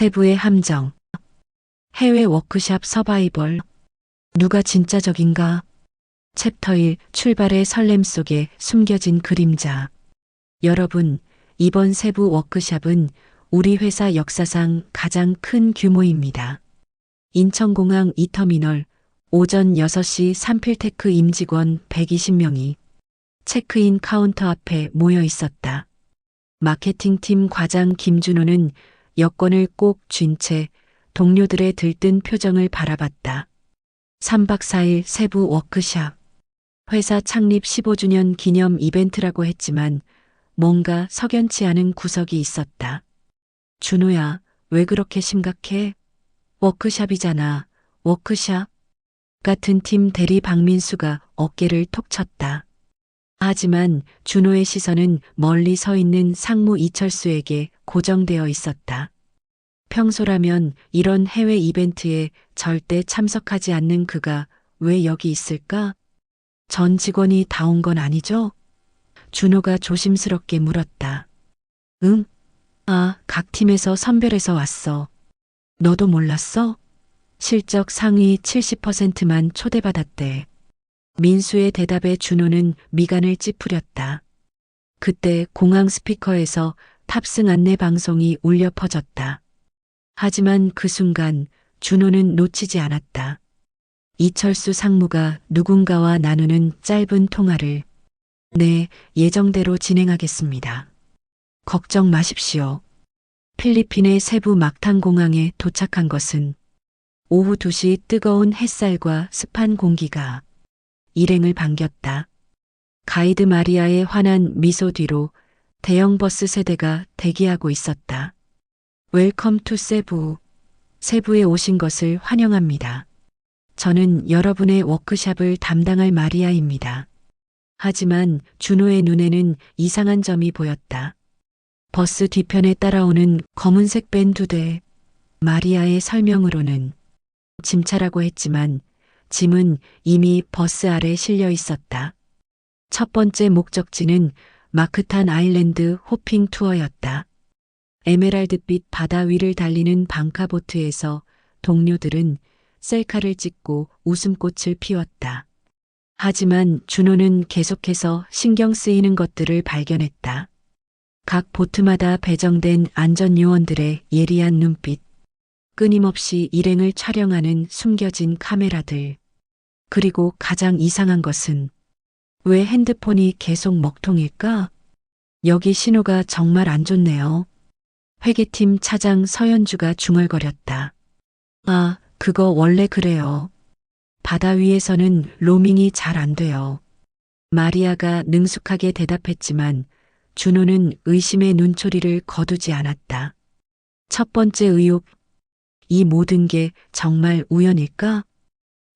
세부의 함정. 해외 워크샵 서바이벌. 누가 진짜적인가? 챕터 1. 출발의 설렘 속에 숨겨진 그림자. 여러분, 이번 세부 워크샵은 우리 회사 역사상 가장 큰 규모입니다. 인천공항 2터미널 오전 6시 삼필테크 임직원 120명이 체크인 카운터 앞에 모여 있었다. 마케팅팀 과장 김준호는 여권을 꼭 쥔 채 동료들의 들뜬 표정을 바라봤다. 3박 4일 세부 워크샵. 회사 창립 15주년 기념 이벤트라고 했지만 뭔가 석연치 않은 구석이 있었다. 준호야, 왜 그렇게 심각해? 워크샵이잖아, 워크샵. 같은 팀 대리 박민수가 어깨를 톡 쳤다. 하지만 준호의 시선은 멀리 서 있는 상무 이철수에게 고정되어 있었다. 평소라면 이런 해외 이벤트에 절대 참석하지 않는 그가 왜 여기 있을까? 전 직원이 다 온 건 아니죠? 준호가 조심스럽게 물었다. 응? 아, 각 팀에서 선별해서 왔어. 너도 몰랐어? 실적 상위 70%만 초대받았대. 민수의 대답에 준호는 미간을 찌푸렸다. 그때 공항 스피커에서 탑승 안내 방송이 울려 퍼졌다. 하지만 그 순간 준호는 놓치지 않았다. 이철수 상무가 누군가와 나누는 짧은 통화를. 네, 예정대로 진행하겠습니다. 걱정 마십시오. 필리핀의 세부 막탄 공항에 도착한 것은 오후 2시. 뜨거운 햇살과 습한 공기가 일행을 반겼다. 가이드 마리아의 환한 미소 뒤로 대형 버스 세대가 대기하고 있었다. 웰컴 투 세부. 세부에 오신 것을 환영합니다. 저는 여러분의 워크샵을 담당할 마리아입니다. 하지만 준호의 눈에는 이상한 점이 보였다. 버스 뒤편에 따라오는 검은색 밴 2대. 마리아의 설명으로는 짐차라고 했지만 짐은 이미 버스 아래 실려 있었다. 첫 번째 목적지는 마크탄 아일랜드 호핑 투어였다. 에메랄드빛 바다 위를 달리는 방카보트에서 동료들은 셀카를 찍고 웃음꽃을 피웠다. 하지만 준호는 계속해서 신경 쓰이는 것들을 발견했다. 각 보트마다 배정된 안전요원들의 예리한 눈빛, 끊임없이 일행을 촬영하는 숨겨진 카메라들, 그리고 가장 이상한 것은 왜 핸드폰이 계속 먹통일까? 여기 신호가 정말 안 좋네요. 회계팀 차장 서현주가 중얼거렸다. 아, 그거 원래 그래요. 바다 위에서는 로밍이 잘 안 돼요. 마리아가 능숙하게 대답했지만 준호는 의심의 눈초리를 거두지 않았다. 첫 번째 의혹. 이 모든 게 정말 우연일까?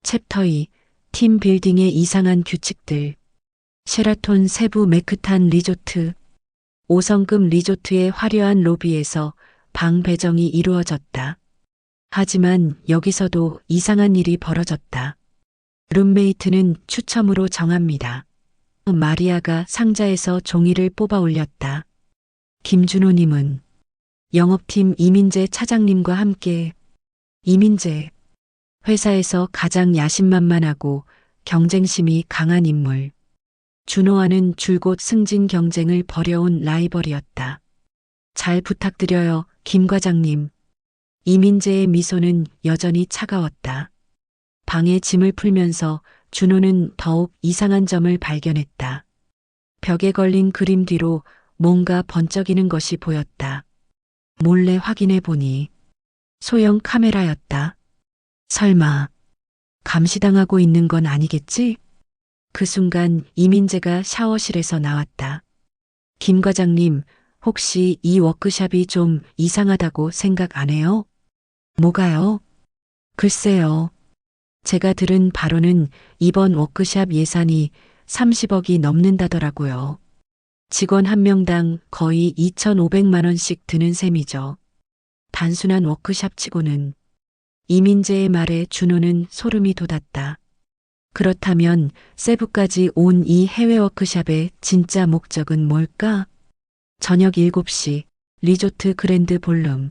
챕터 2. 팀 빌딩의 이상한 규칙들. 셰라톤 세부 매크탄 리조트. 5성급 리조트의 화려한 로비에서 방 배정이 이루어졌다. 하지만 여기서도 이상한 일이 벌어졌다. 룸메이트는 추첨으로 정합니다. 마리아가 상자에서 종이를 뽑아 올렸다. 김준호님은 영업팀 이민재 차장님과 함께. 이민재. 회사에서 가장 야심만만하고 경쟁심이 강한 인물. 준호와는 줄곧 승진 경쟁을 벌여온 라이벌이었다. 잘 부탁드려요, 김 과장님. 이민재의 미소는 여전히 차가웠다. 방에 짐을 풀면서 준호는 더욱 이상한 점을 발견했다. 벽에 걸린 그림 뒤로 뭔가 번쩍이는 것이 보였다. 몰래 확인해 보니 소형 카메라였다. 설마 감시당하고 있는 건 아니겠지? 그 순간 이민재가 샤워실에서 나왔다. 김 과장님, 혹시 이 워크샵이 좀 이상하다고 생각 안 해요? 뭐가요? 글쎄요. 제가 들은 바로는 이번 워크샵 예산이 30억이 넘는다더라고요. 직원 한 명당 거의 2,500만 원씩 드는 셈이죠. 단순한 워크샵치고는. 이민재의 말에 준호는 소름이 돋았다. 그렇다면 세부까지 온 이 해외 워크샵의 진짜 목적은 뭘까? 저녁 7시 리조트 그랜드 볼룸.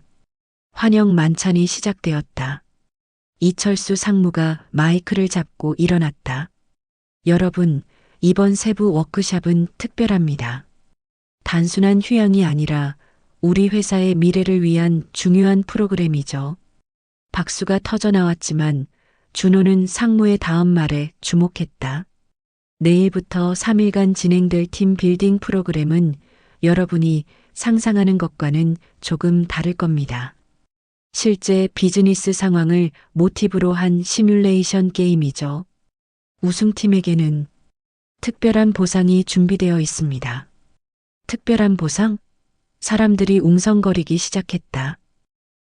환영 만찬이 시작되었다. 이철수 상무가 마이크를 잡고 일어났다. 여러분, 이번 세부 워크샵은 특별합니다. 단순한 휴양이 아니라 우리 회사의 미래를 위한 중요한 프로그램이죠. 박수가 터져 나왔지만 준호는 상무의 다음 말에 주목했다. 내일부터 3일간 진행될 팀 빌딩 프로그램은 여러분이 상상하는 것과는 조금 다를 겁니다. 실제 비즈니스 상황을 모티브로 한 시뮬레이션 게임이죠. 우승팀에게는 특별한 보상이 준비되어 있습니다. 특별한 보상? 사람들이 웅성거리기 시작했다.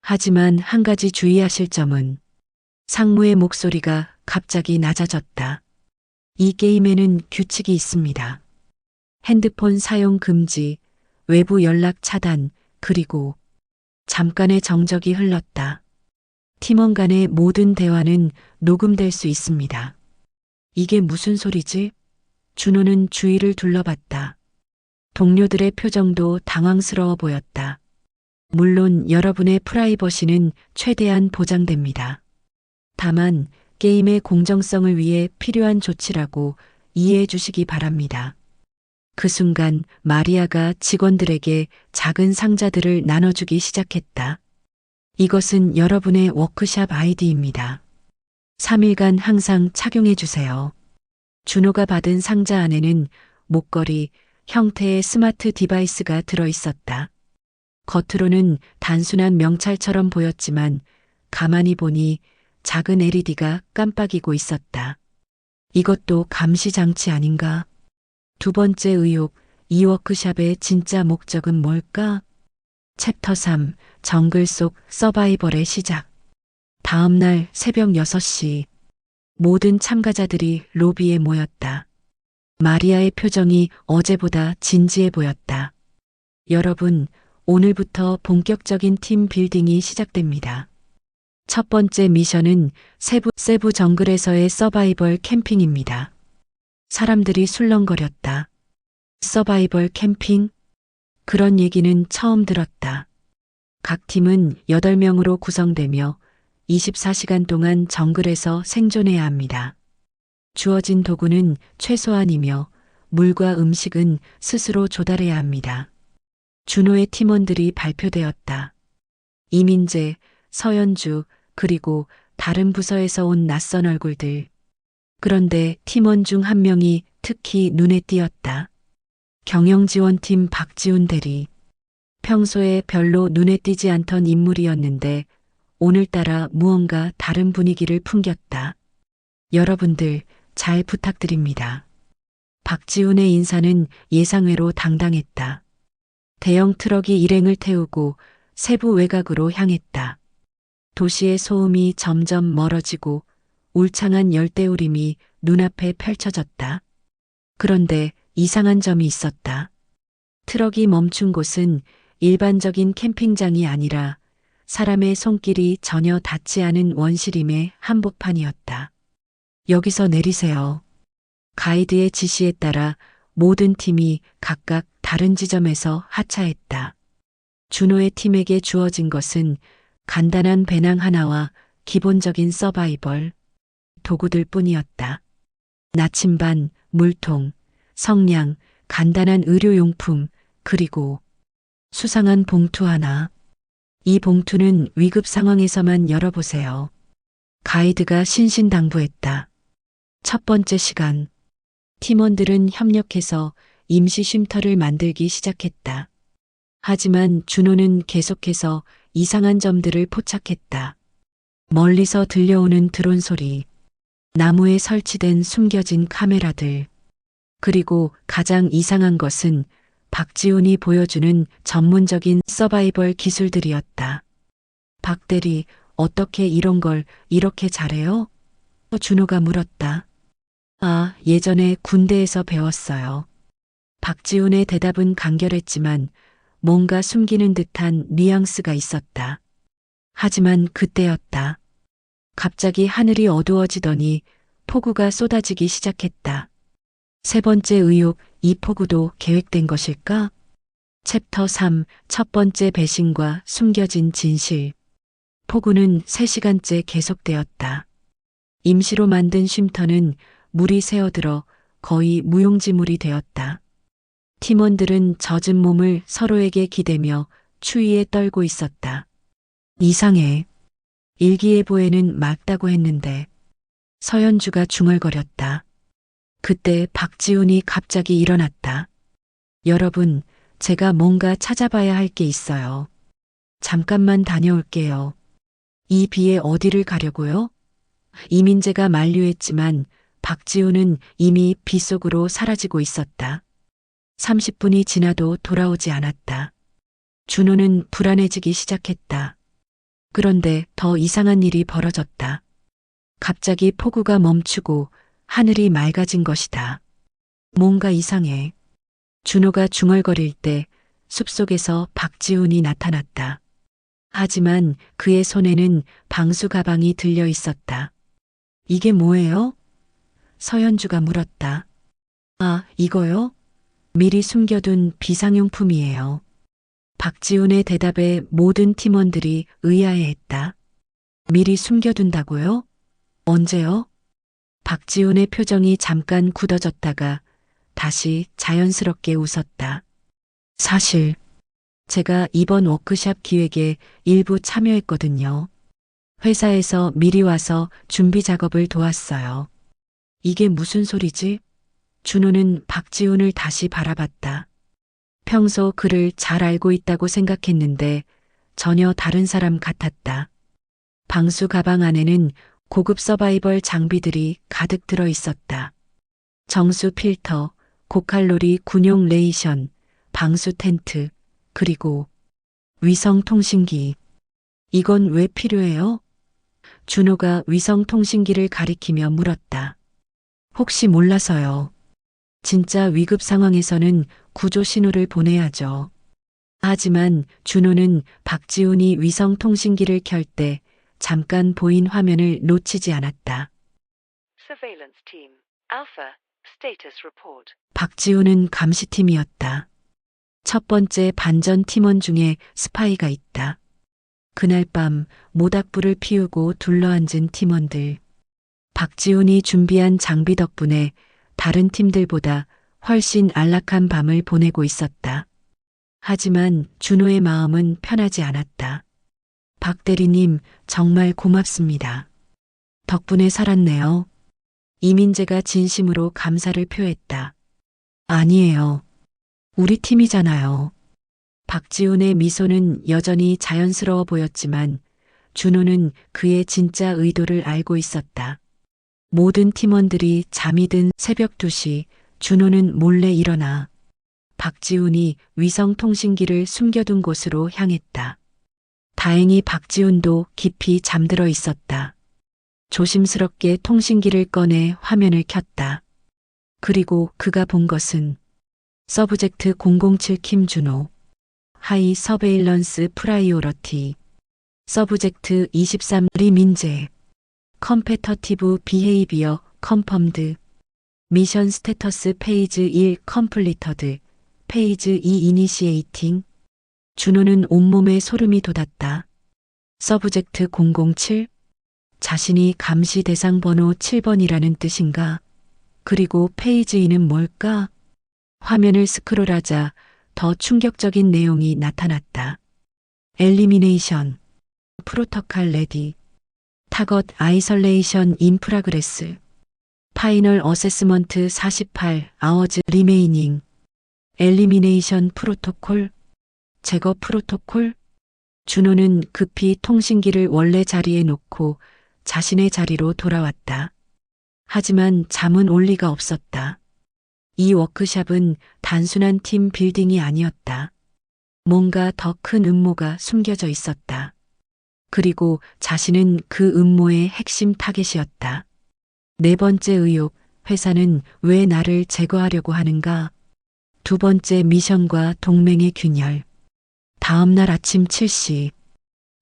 하지만 한 가지 주의하실 점은 상무의 목소리가 갑자기 낮아졌다. 이 게임에는 규칙이 있습니다. 핸드폰 사용 금지, 외부 연락 차단, 그리고 잠깐의 정적이 흘렀다. 팀원 간의 모든 대화는 녹음될 수 있습니다. 이게 무슨 소리지? 준호는 주위를 둘러봤다. 동료들의 표정도 당황스러워 보였다. 물론 여러분의 프라이버시는 최대한 보장됩니다. 다만 게임의 공정성을 위해 필요한 조치라고 이해해 주시기 바랍니다. 그 순간 마리아가 직원들에게 작은 상자들을 나눠주기 시작했다. 이것은 여러분의 워크샵 아이디입니다. 3일간 항상 착용해 주세요. 준호가 받은 상자 안에는 목걸이 형태의 스마트 디바이스가 들어 있었다. 겉으로는 단순한 명찰처럼 보였지만 가만히 보니 작은 LED가 깜빡이고 있었다. 이것도 감시 장치 아닌가? 두 번째 의혹, 이 워크샵의 진짜 목적은 뭘까? 챕터 3, 정글 속 서바이벌의 시작. 다음 날 새벽 6시, 모든 참가자들이 로비에 모였다. 마리아의 표정이 어제보다 진지해 보였다. 여러분, 오늘부터 본격적인 팀 빌딩이 시작됩니다. 첫 번째 미션은 세부 정글에서의 서바이벌 캠핑입니다. 사람들이 술렁거렸다. 서바이벌 캠핑? 그런 얘기는 처음 들었다. 각 팀은 8명으로 구성되며 24시간 동안 정글에서 생존해야 합니다. 주어진 도구는 최소한이며 물과 음식은 스스로 조달해야 합니다. 준호의 팀원들이 발표되었다. 이민재, 서연주, 그리고 다른 부서에서 온 낯선 얼굴들. 그런데 팀원 중 한 명이 특히 눈에 띄었다. 경영지원팀 박지훈 대리. 평소에 별로 눈에 띄지 않던 인물이었는데 오늘따라 무언가 다른 분위기를 풍겼다. 여러분들 잘 부탁드립니다. 박지훈의 인사는 예상외로 당당했다. 대형 트럭이 일행을 태우고 세부 외곽으로 향했다. 도시의 소음이 점점 멀어지고 울창한 열대우림이 눈앞에 펼쳐졌다. 그런데 이상한 점이 있었다. 트럭이 멈춘 곳은 일반적인 캠핑장이 아니라 사람의 손길이 전혀 닿지 않은 원시림의 한복판이었다. 여기서 내리세요. 가이드의 지시에 따라 모든 팀이 각각 다른 지점에서 하차했다. 준호의 팀에게 주어진 것은 간단한 배낭 하나와 기본적인 서바이벌 도구들 뿐이었다. 나침반, 물통, 성냥, 간단한 의료용품, 그리고 수상한 봉투 하나. 이 봉투는 위급 상황에서만 열어보세요. 가이드가 신신당부했다. 첫 번째 시간. 팀원들은 협력해서 임시 쉼터를 만들기 시작했다. 하지만 준호는 계속해서 이상한 점들을 포착했다. 멀리서 들려오는 드론 소리, 나무에 설치된 숨겨진 카메라들, 그리고 가장 이상한 것은 박지훈이 보여주는 전문적인 서바이벌 기술들이었다. 박 대리, 어떻게 이런 걸 이렇게 잘해요? 준호가 물었다. 아, 예전에 군대에서 배웠어요. 박지훈의 대답은 간결했지만 뭔가 숨기는 듯한 뉘앙스가 있었다. 하지만 그때였다. 갑자기 하늘이 어두워지더니 폭우가 쏟아지기 시작했다. 세 번째 의혹, 이 폭우도 계획된 것일까? 챕터 3, 첫 번째 배신과 숨겨진 진실. 폭우는 3시간째 계속되었다. 임시로 만든 쉼터는 물이 새어들어 거의 무용지물이 되었다. 팀원들은 젖은 몸을 서로에게 기대며 추위에 떨고 있었다. 이상해. 일기예보에는 맑다고 했는데. 서연주가 중얼거렸다. 그때 박지훈이 갑자기 일어났다. 여러분, 제가 뭔가 찾아봐야 할 게 있어요. 잠깐만 다녀올게요. 이 비에 어디를 가려고요? 이민재가 만류했지만 박지훈은 이미 비 속으로 사라지고 있었다. 30분이 지나도 돌아오지 않았다. 준호는 불안해지기 시작했다. 그런데 더 이상한 일이 벌어졌다. 갑자기 폭우가 멈추고 하늘이 맑아진 것이다. 뭔가 이상해. 준호가 중얼거릴 때 숲속에서 박지훈이 나타났다. 하지만 그의 손에는 방수 가방이 들려 있었다. 이게 뭐예요? 서연주가 물었다. 아, 이거요? 미리 숨겨둔 비상용품이에요. 박지훈의 대답에 모든 팀원들이 의아해했다. 미리 숨겨둔다고요? 언제요? 박지훈의 표정이 잠깐 굳어졌다가 다시 자연스럽게 웃었다. 사실 제가 이번 워크샵 기획에 일부 참여했거든요. 회사에서 미리 와서 준비 작업을 도왔어요. 이게 무슨 소리지? 준호는 박지훈을 다시 바라봤다. 평소 그를 잘 알고 있다고 생각했는데 전혀 다른 사람 같았다. 방수 가방 안에는 고급 서바이벌 장비들이 가득 들어 있었다. 정수 필터, 고칼로리 군용 레이션, 방수 텐트, 그리고 위성 통신기. 이건 왜 필요해요? 준호가 위성 통신기를 가리키며 물었다. 혹시 몰라서요. 진짜 위급 상황에서는 구조 신호를 보내야죠. 하지만 준호는 박지훈이 위성 통신기를 켤 때 잠깐 보인 화면을 놓치지 않았다. Surveillance team, Alpha, status report. 박지훈은 감시팀이었다. 첫 번째 반전 팀원 중에 스파이가 있다. 그날 밤 모닥불을 피우고 둘러앉은 팀원들. 박지훈이 준비한 장비 덕분에 다른 팀들보다 훨씬 안락한 밤을 보내고 있었다. 하지만 준호의 마음은 편하지 않았다. 박 대리님, 정말 고맙습니다. 덕분에 살았네요. 이민재가 진심으로 감사를 표했다. 아니에요. 우리 팀이잖아요. 박지훈의 미소는 여전히 자연스러워 보였지만 준호는 그의 진짜 의도를 알고 있었다. 모든 팀원들이 잠이 든 새벽 2시 준호는 몰래 일어나 박지훈이 위성 통신기를 숨겨둔 곳으로 향했다. 다행히 박지훈도 깊이 잠들어 있었다. 조심스럽게 통신기를 꺼내 화면을 켰다. 그리고 그가 본 것은 서브젝트 007 김준호, 하이 서베일런스 프라이오러티, 서브젝트 23 리민재, 컴페터티브 비헤이비어 컨펌드, 미션 스테터스 페이즈 1 컴플리터드, 페이즈 2 이니시에이팅. 준호는 온몸에 소름이 돋았다. 서브젝트 007? 자신이 감시 대상 번호 7번이라는 뜻인가? 그리고 페이지 2는 뭘까? 화면을 스크롤하자 더 충격적인 내용이 나타났다. 엘리미네이션, 프로토칼 레디, 타겟 아이솔레이션 인 프라그레스, 파이널 어세스먼트 48 아워즈 리메이닝, 엘리미네이션 프로토콜, 제거 프로토콜. 준호는 급히 통신기를 원래 자리에 놓고 자신의 자리로 돌아왔다. 하지만 잠은 올 리가 없었다. 이 워크샵은 단순한 팀 빌딩이 아니었다. 뭔가 더 큰 음모가 숨겨져 있었다. 그리고 자신은 그 음모의 핵심 타겟이었다. 네 번째 의혹, 회사는 왜 나를 제거하려고 하는가? 두 번째 미션과 동맹의 균열. 다음 날 아침 7시,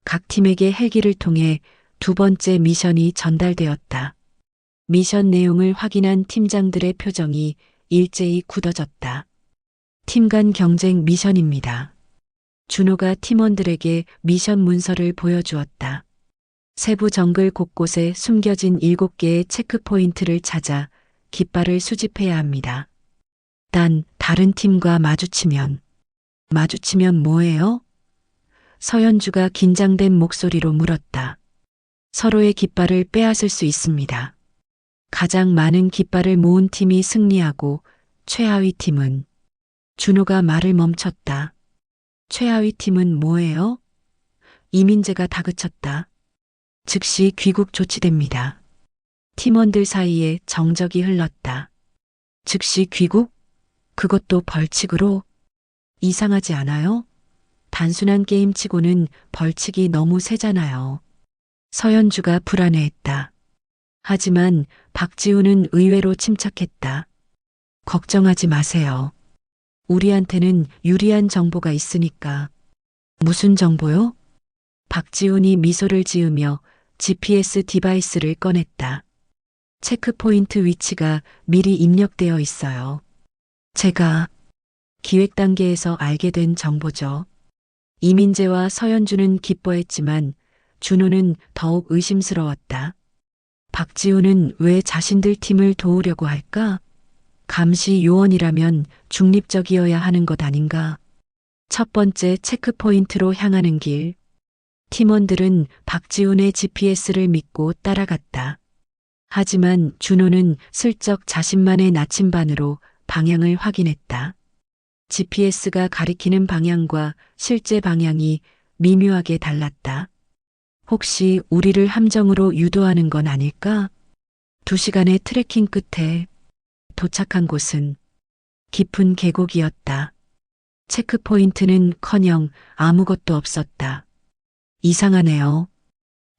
각 팀에게 헬기를 통해 두 번째 미션이 전달되었다. 미션 내용을 확인한 팀장들의 표정이 일제히 굳어졌다. 팀 간 경쟁 미션입니다. 준호가 팀원들에게 미션 문서를 보여주었다. 세부 정글 곳곳에 숨겨진 7개의 체크포인트를 찾아 깃발을 수집해야 합니다. 단 다른 팀과 마주치면 뭐예요? 서현주가 긴장된 목소리로 물었다. 서로의 깃발을 빼앗을 수 있습니다. 가장 많은 깃발을 모은 팀이 승리하고 최하위 팀은 준호가 말을 멈췄다. 최하위 팀은 뭐예요? 이민재가 다그쳤다. 즉시 귀국 조치됩니다. 팀원들 사이에 정적이 흘렀다. 즉시 귀국? 그것도 벌칙으로? 이상하지 않아요? 단순한 게임치고는 벌칙이 너무 세잖아요. 서현주가 불안해했다. 하지만 박지우는 의외로 침착했다. 걱정하지 마세요. 우리한테는 유리한 정보가 있으니까. 무슨 정보요? 박지훈이 미소를 지으며 GPS 디바이스를 꺼냈다. 체크포인트 위치가 미리 입력되어 있어요. 제가 기획 단계에서 알게 된 정보죠. 이민재와 서현주는 기뻐했지만 준호는 더욱 의심스러웠다. 박지훈은 왜 자신들 팀을 도우려고 할까? 감시 요원이라면 중립적이어야 하는 것 아닌가? 첫 번째 체크포인트로 향하는 길. 팀원들은 박지훈의 GPS를 믿고 따라갔다. 하지만 준호는 슬쩍 자신만의 나침반으로 방향을 확인했다. GPS가 가리키는 방향과 실제 방향이 미묘하게 달랐다. 혹시 우리를 함정으로 유도하는 건 아닐까? 2시간의 트레킹 끝에 도착한 곳은 깊은 계곡이었다. 체크포인트는커녕 아무것도 없었다. 이상하네요.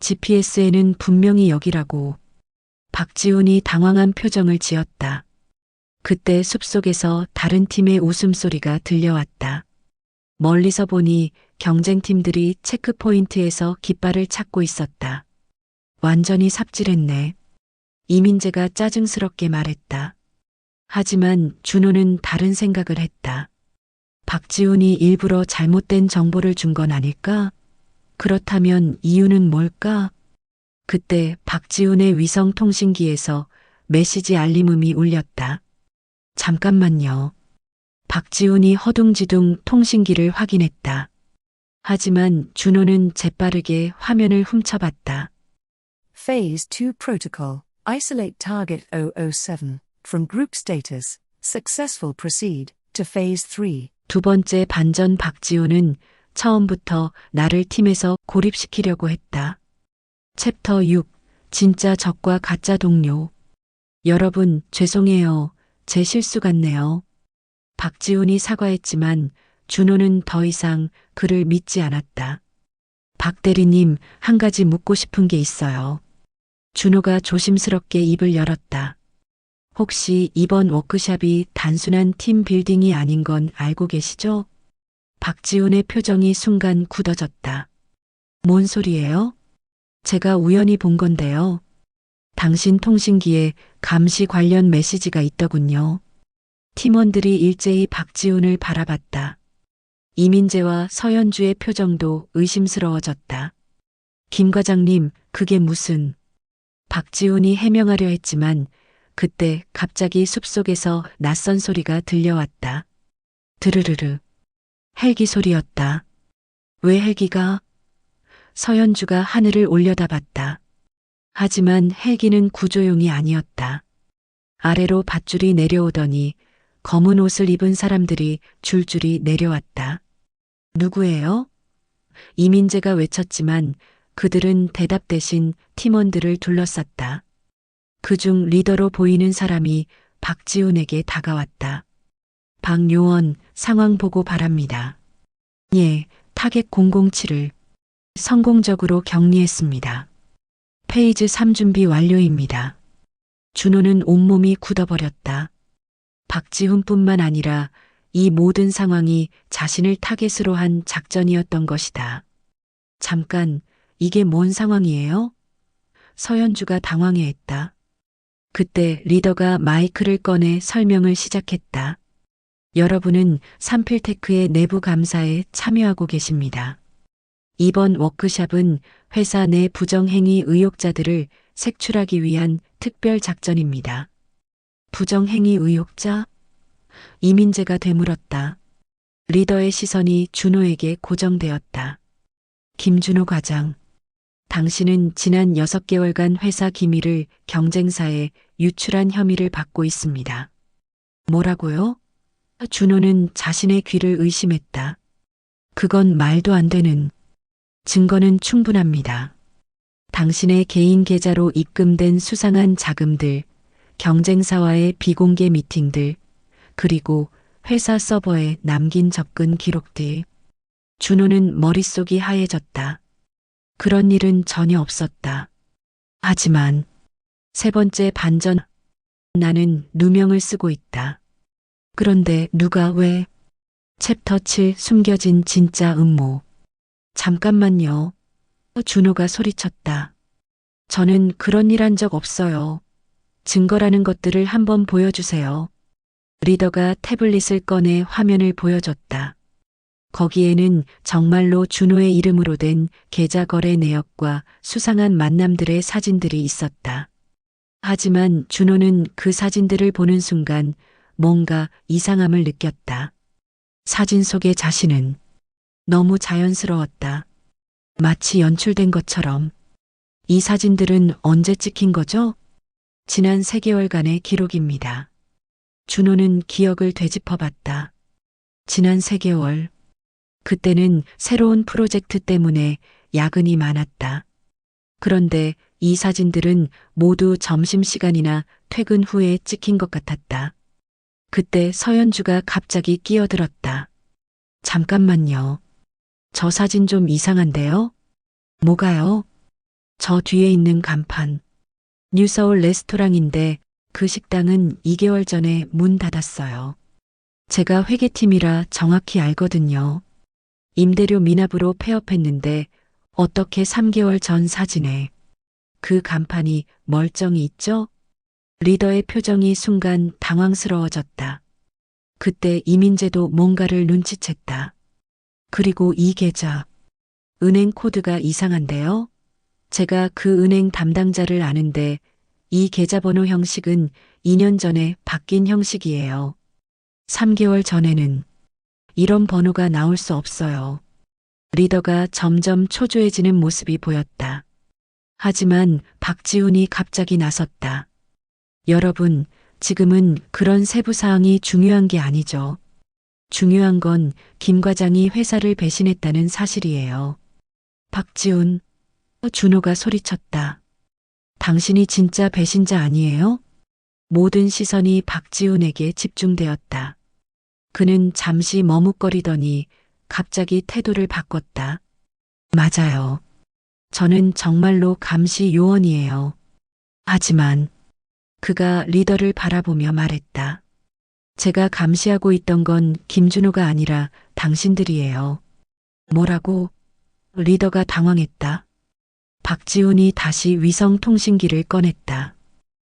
GPS에는 분명히 여기라고. 박지훈이 당황한 표정을 지었다. 그때 숲속에서 다른 팀의 웃음소리가 들려왔다. 멀리서 보니 경쟁팀들이 체크포인트에서 깃발을 찾고 있었다. 완전히 삽질했네. 이민재가 짜증스럽게 말했다. 하지만 준호는 다른 생각을 했다. 박지훈이 일부러 잘못된 정보를 준 건 아닐까? 그렇다면 이유는 뭘까? 그때 박지훈의 위성 통신기에서 메시지 알림음이 울렸다. 잠깐만요. 박지훈이 허둥지둥 통신기를 확인했다. 하지만 준호는 재빠르게 화면을 훔쳐봤다. Phase 2 Protocol. Isolate Target 007 from Group Status. Successful proceed to Phase 3. 두 번째 반전. 박지훈은 처음부터 나를 팀에서 고립시키려고 했다. 챕터 6. 진짜 적과 가짜 동료. 여러분, 죄송해요. 제 실수 같네요. 박지훈이 사과했지만 준호는 더 이상 그를 믿지 않았다. 박 대리님, 한 가지 묻고 싶은 게 있어요. 준호가 조심스럽게 입을 열었다. 혹시 이번 워크숍이 단순한 팀 빌딩이 아닌 건 알고 계시죠? 박지훈의 표정이 순간 굳어졌다. 뭔 소리예요? 제가 우연히 본 건데요. 당신 통신기에 감시 관련 메시지가 있더군요. 팀원들이 일제히 박지훈을 바라봤다. 이민재와 서현주의 표정도 의심스러워졌다. 김 과장님, 그게 무슨... 박지훈이 해명하려 했지만 그때 갑자기 숲속에서 낯선 소리가 들려왔다. 드르르르. 헬기 소리였다. 왜 헬기가? 서현주가 하늘을 올려다봤다. 하지만 헬기는 구조용이 아니었다. 아래로 밧줄이 내려오더니 검은 옷을 입은 사람들이 줄줄이 내려왔다. 누구예요? 이민재가 외쳤지만 그들은 대답 대신 팀원들을 둘러쌌다. 그중 리더로 보이는 사람이 박지훈에게 다가왔다. 박 요원, 상황 보고 바랍니다. 예, 타겟 007을 성공적으로 격리했습니다. 페이즈 3 준비 완료입니다. 준호는 온몸이 굳어버렸다. 박지훈뿐만 아니라 이 모든 상황이 자신을 타겟으로 한 작전이었던 것이다. 잠깐, 이게 뭔 상황이에요? 서현주가 당황해했다. 그때 리더가 마이크를 꺼내 설명을 시작했다. 여러분은 삼필테크의 내부 감사에 참여하고 계십니다. 이번 워크샵은 회사 내 부정행위 의혹자들을 색출하기 위한 특별 작전입니다. 부정행위 의혹자? 이민재가 되물었다. 리더의 시선이 준호에게 고정되었다. 김준호 과장, 당신은 지난 6개월간 회사 기밀을 경쟁사에 유출한 혐의를 받고 있습니다. 뭐라고요? 준호는 자신의 귀를 의심했다. 그건 말도 안 되는. 증거는 충분합니다. 당신의 개인 계좌로 입금된 수상한 자금들, 경쟁사와의 비공개 미팅들, 그리고 회사 서버에 남긴 접근 기록들. 준호는 머릿속이 하얘졌다. 그런 일은 전혀 없었다. 하지만 세 번째 반전, 나는 누명을 쓰고 있다. 그런데 누가 왜? 챕터 7 숨겨진 진짜 음모. 잠깐만요. 준호가 소리쳤다. 저는 그런 일 한 적 없어요. 증거라는 것들을 한번 보여주세요. 리더가 태블릿을 꺼내 화면을 보여줬다. 거기에는 정말로 준호의 이름으로 된 계좌 거래 내역과 수상한 만남들의 사진들이 있었다. 하지만 준호는 그 사진들을 보는 순간 뭔가 이상함을 느꼈다. 사진 속의 자신은 너무 자연스러웠다. 마치 연출된 것처럼. 이 사진들은 언제 찍힌 거죠? 지난 3개월간의 기록입니다. 준호는 기억을 되짚어봤다. 지난 3개월. 그때는 새로운 프로젝트 때문에 야근이 많았다. 그런데 이 사진들은 모두 점심시간이나 퇴근 후에 찍힌 것 같았다. 그때 서연주가 갑자기 끼어들었다. 잠깐만요. 저 사진 좀 이상한데요? 뭐가요? 저 뒤에 있는 간판. 뉴서울 레스토랑인데 그 식당은 2개월 전에 문 닫았어요. 제가 회계팀이라 정확히 알거든요. 임대료 미납으로 폐업했는데 어떻게 3개월 전 사진에 그 간판이 멀쩡히 있죠? 리더의 표정이 순간 당황스러워졌다. 그때 이민재도 뭔가를 눈치챘다. 그리고 이 계좌, 은행 코드가 이상한데요? 제가 그 은행 담당자를 아는데 이 계좌번호 형식은 2년 전에 바뀐 형식이에요. 3개월 전에는 이런 번호가 나올 수 없어요. 리더가 점점 초조해지는 모습이 보였다. 하지만 박지훈이 갑자기 나섰다. 여러분, 지금은 그런 세부 사항이 중요한 게 아니죠. 중요한 건 김 과장이 회사를 배신했다는 사실이에요. 박지훈, 준호가 소리쳤다. 당신이 진짜 배신자 아니에요? 모든 시선이 박지훈에게 집중되었다. 그는 잠시 머뭇거리더니 갑자기 태도를 바꿨다. 맞아요. 저는 정말로 감시 요원이에요. 하지만 그가 리더를 바라보며 말했다. 제가 감시하고 있던 건 김준호가 아니라 당신들이에요. 뭐라고? 리더가 당황했다. 박지훈이 다시 위성통신기를 꺼냈다.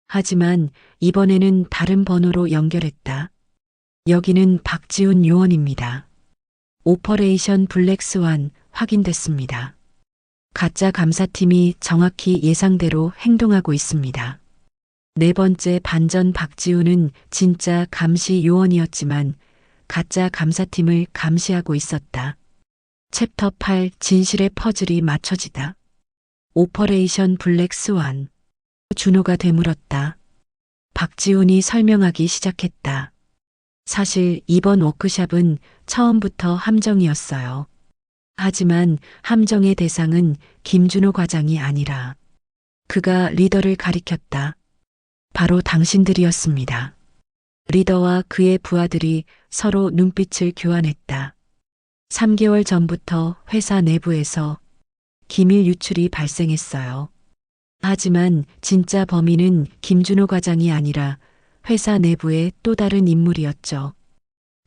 하지만 이번에는 다른 번호로 연결했다. 여기는 박지훈 요원입니다. 오퍼레이션 블랙스완 확인됐습니다. 가짜 감사팀이 정확히 예상대로 행동하고 있습니다. 네 번째 반전, 박지훈은 진짜 감시 요원이었지만 가짜 감사팀을 감시하고 있었다. 챕터 8 진실의 퍼즐이 맞춰지다. 오퍼레이션 블랙스완. 준호가 되물었다. 박지훈이 설명하기 시작했다. 사실 이번 워크샵은 처음부터 함정이었어요. 하지만 함정의 대상은 김준호 과장이 아니라 그가 리더를 가리켰다. 바로 당신들이었습니다. 리더와 그의 부하들이 서로 눈빛을 교환했다. 3개월 전부터 회사 내부에서 기밀 유출이 발생했어요. 하지만 진짜 범인은 김준호 과장이 아니라 회사 내부의 또 다른 인물이었죠.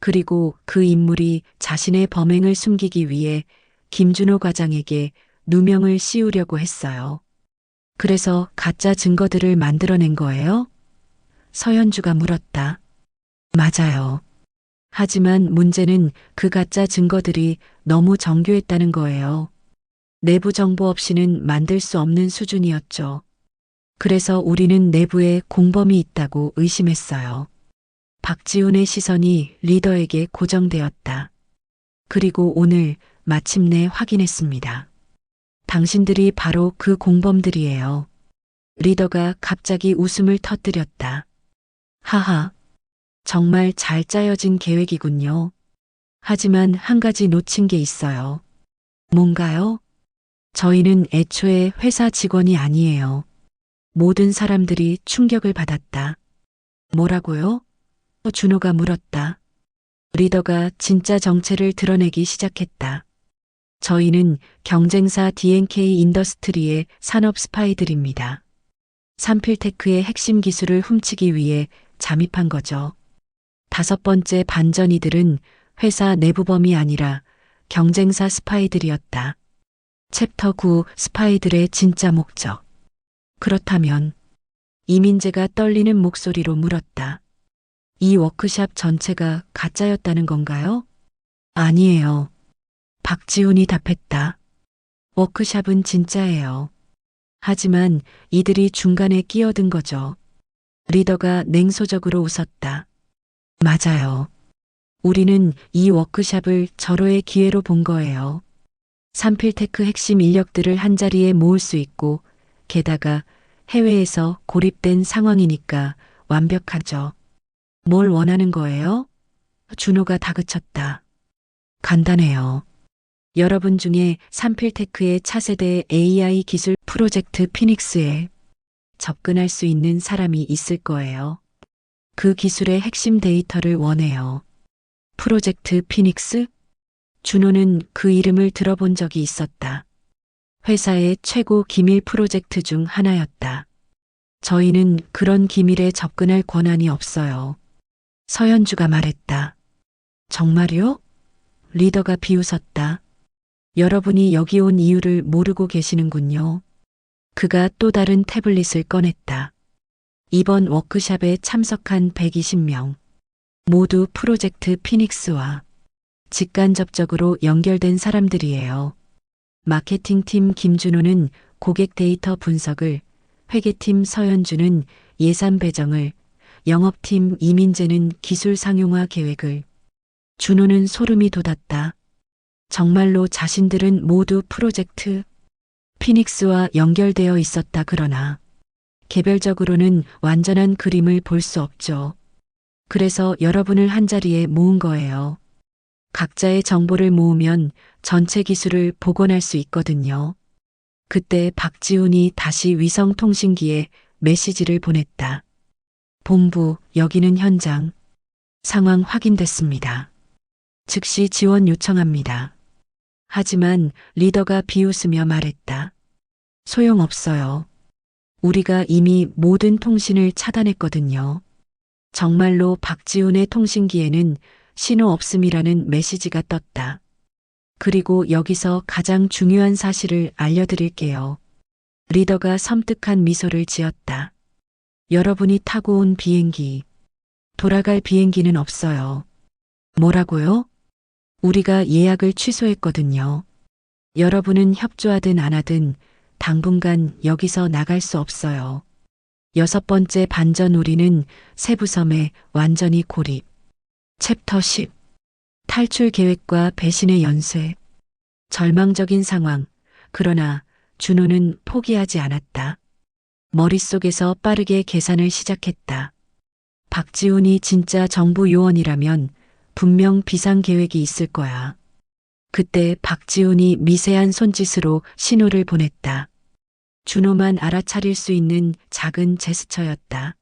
그리고 그 인물이 자신의 범행을 숨기기 위해 김준호 과장에게 누명을 씌우려고 했어요. 그래서 가짜 증거들을 만들어낸 거예요? 서연주가 물었다. 맞아요. 하지만 문제는 그 가짜 증거들이 너무 정교했다는 거예요. 내부 정보 없이는 만들 수 없는 수준이었죠. 그래서 우리는 내부에 공범이 있다고 의심했어요. 박지훈의 시선이 리더에게 고정되었다. 그리고 오늘 마침내 확인했습니다. 당신들이 바로 그 공범들이에요. 리더가 갑자기 웃음을 터뜨렸다. 하하, 정말 잘 짜여진 계획이군요. 하지만 한 가지 놓친 게 있어요. 뭔가요? 저희는 애초에 회사 직원이 아니에요. 모든 사람들이 충격을 받았다. 뭐라고요? 준호가 물었다. 리더가 진짜 정체를 드러내기 시작했다. 저희는 경쟁사 D&K 인더스트리의 산업 스파이들입니다. 삼필테크의 핵심 기술을 훔치기 위해 잠입한 거죠. 5번째 반전이들은 회사 내부범이 아니라 경쟁사 스파이들이었다. 챕터 9 스파이들의 진짜 목적. 그렇다면 이민재가 떨리는 목소리로 물었다. 이 워크샵 전체가 가짜였다는 건가요? 아니에요. 박지훈이 답했다. 워크샵은 진짜예요. 하지만 이들이 중간에 끼어든 거죠. 리더가 냉소적으로 웃었다. 맞아요. 우리는 이 워크샵을 절호의 기회로 본 거예요. 삼필테크 핵심 인력들을 한자리에 모을 수 있고 게다가 해외에서 고립된 상황이니까 완벽하죠. 뭘 원하는 거예요? 준호가 다그쳤다. 간단해요. 여러분 중에 삼필테크의 차세대 AI 기술 프로젝트 피닉스에 접근할 수 있는 사람이 있을 거예요. 그 기술의 핵심 데이터를 원해요. 프로젝트 피닉스? 준호는 그 이름을 들어본 적이 있었다. 회사의 최고 기밀 프로젝트 중 하나였다. 저희는 그런 기밀에 접근할 권한이 없어요. 서현주가 말했다. 정말요? 리더가 비웃었다. 여러분이 여기 온 이유를 모르고 계시는군요. 그가 또 다른 태블릿을 꺼냈다. 이번 워크샵에 참석한 120명. 모두 프로젝트 피닉스와 직간접적으로 연결된 사람들이에요. 마케팅팀 김준호는 고객 데이터 분석을, 회계팀 서현주는 예산 배정을, 영업팀 이민재는 기술 상용화 계획을. 준호는 소름이 돋았다. 정말로 자신들은 모두 프로젝트 피닉스와 연결되어 있었다. 그러나 개별적으로는 완전한 그림을 볼 수 없죠. 그래서 여러분을 한자리에 모은 거예요. 각자의 정보를 모으면 전체 기술을 복원할 수 있거든요. 그때 박지훈이 다시 위성통신기에 메시지를 보냈다. 본부, 여기는 현장. 상황 확인됐습니다. 즉시 지원 요청합니다. 하지만 리더가 비웃으며 말했다. 소용없어요. 우리가 이미 모든 통신을 차단했거든요. 정말로 박지훈의 통신기에는 신호 없음이라는 메시지가 떴다. 그리고 여기서 가장 중요한 사실을 알려드릴게요. 리더가 섬뜩한 미소를 지었다. 여러분이 타고 온 비행기, 돌아갈 비행기는 없어요. 뭐라고요? 우리가 예약을 취소했거든요. 여러분은 협조하든 안 하든 당분간 여기서 나갈 수 없어요. 6번째 반전 우리는 세부섬에 완전히 고립. 챕터 10. 탈출 계획과 배신의 연쇄. 절망적인 상황. 그러나 준호는 포기하지 않았다. 머릿속에서 빠르게 계산을 시작했다. 박지훈이 진짜 정부 요원이라면 분명 비상 계획이 있을 거야. 그때 박지훈이 미세한 손짓으로 신호를 보냈다. 준호만 알아차릴 수 있는 작은 제스처였다.